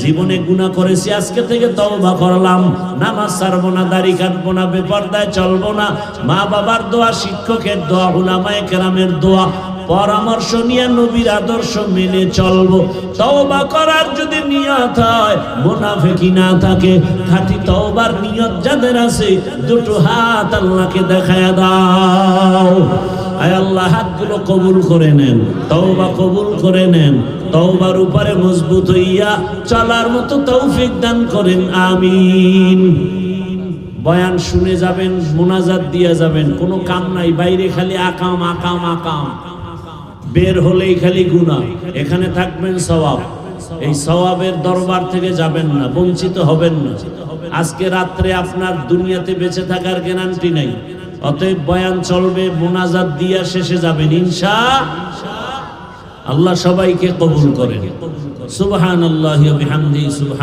জীবনে গুনাহ করেছি, আজকে থেকে তওবা করলাম, নামাজ ছাড়বো না, দাড়ি কাটবো না, বেপরদায় চলবো না। মা বাবার দোয়া, শিক্ষকের দোয়া, উলামায়ে কেরামের দোয়া, পরামর্শ নিয়ে নবীর আদর্শ মেনে চলবো। তওবা করার যদি নিয়ত হয়, মুনাফিকি না থাকে, খাঁটি তওবার নিয়ত যাদের আছে, দুটো হাত আল্লাহকে দেখায়া দাও। আয় আল্লাহ, হাতগুলো কবুল করে নেন, তওবা কবুল করে নেন, তওবার উপরে মজবুত হইয়া চলার মতো তৌফিক দান করেন, আমিন। বয়ান শুনে যাবেন, মোনাজাত দিয়ে যাবেন, কোনো কাম নাই, বাইরে খালি আকাম আকাম আকাম, বের হলেই খালি গুনাহ, এখানে থাকবেন সওয়াব। এই সওয়াবের দরবার থেকে যাবেন না, বঞ্চিত হবেন না। আজকে রাত্রে আপনার দুনিয়াতে বেঁচে থাকার গ্যারান্টি নাই, অতএব বয়ান চলবে, মোনাজাত দিয়া শেষে যাবেন ইনশাআল্লাহ। আল্লাহ সবাইকে কবুল করেন। সুবহানাল্লাহি ওয়া বিহামদিহি।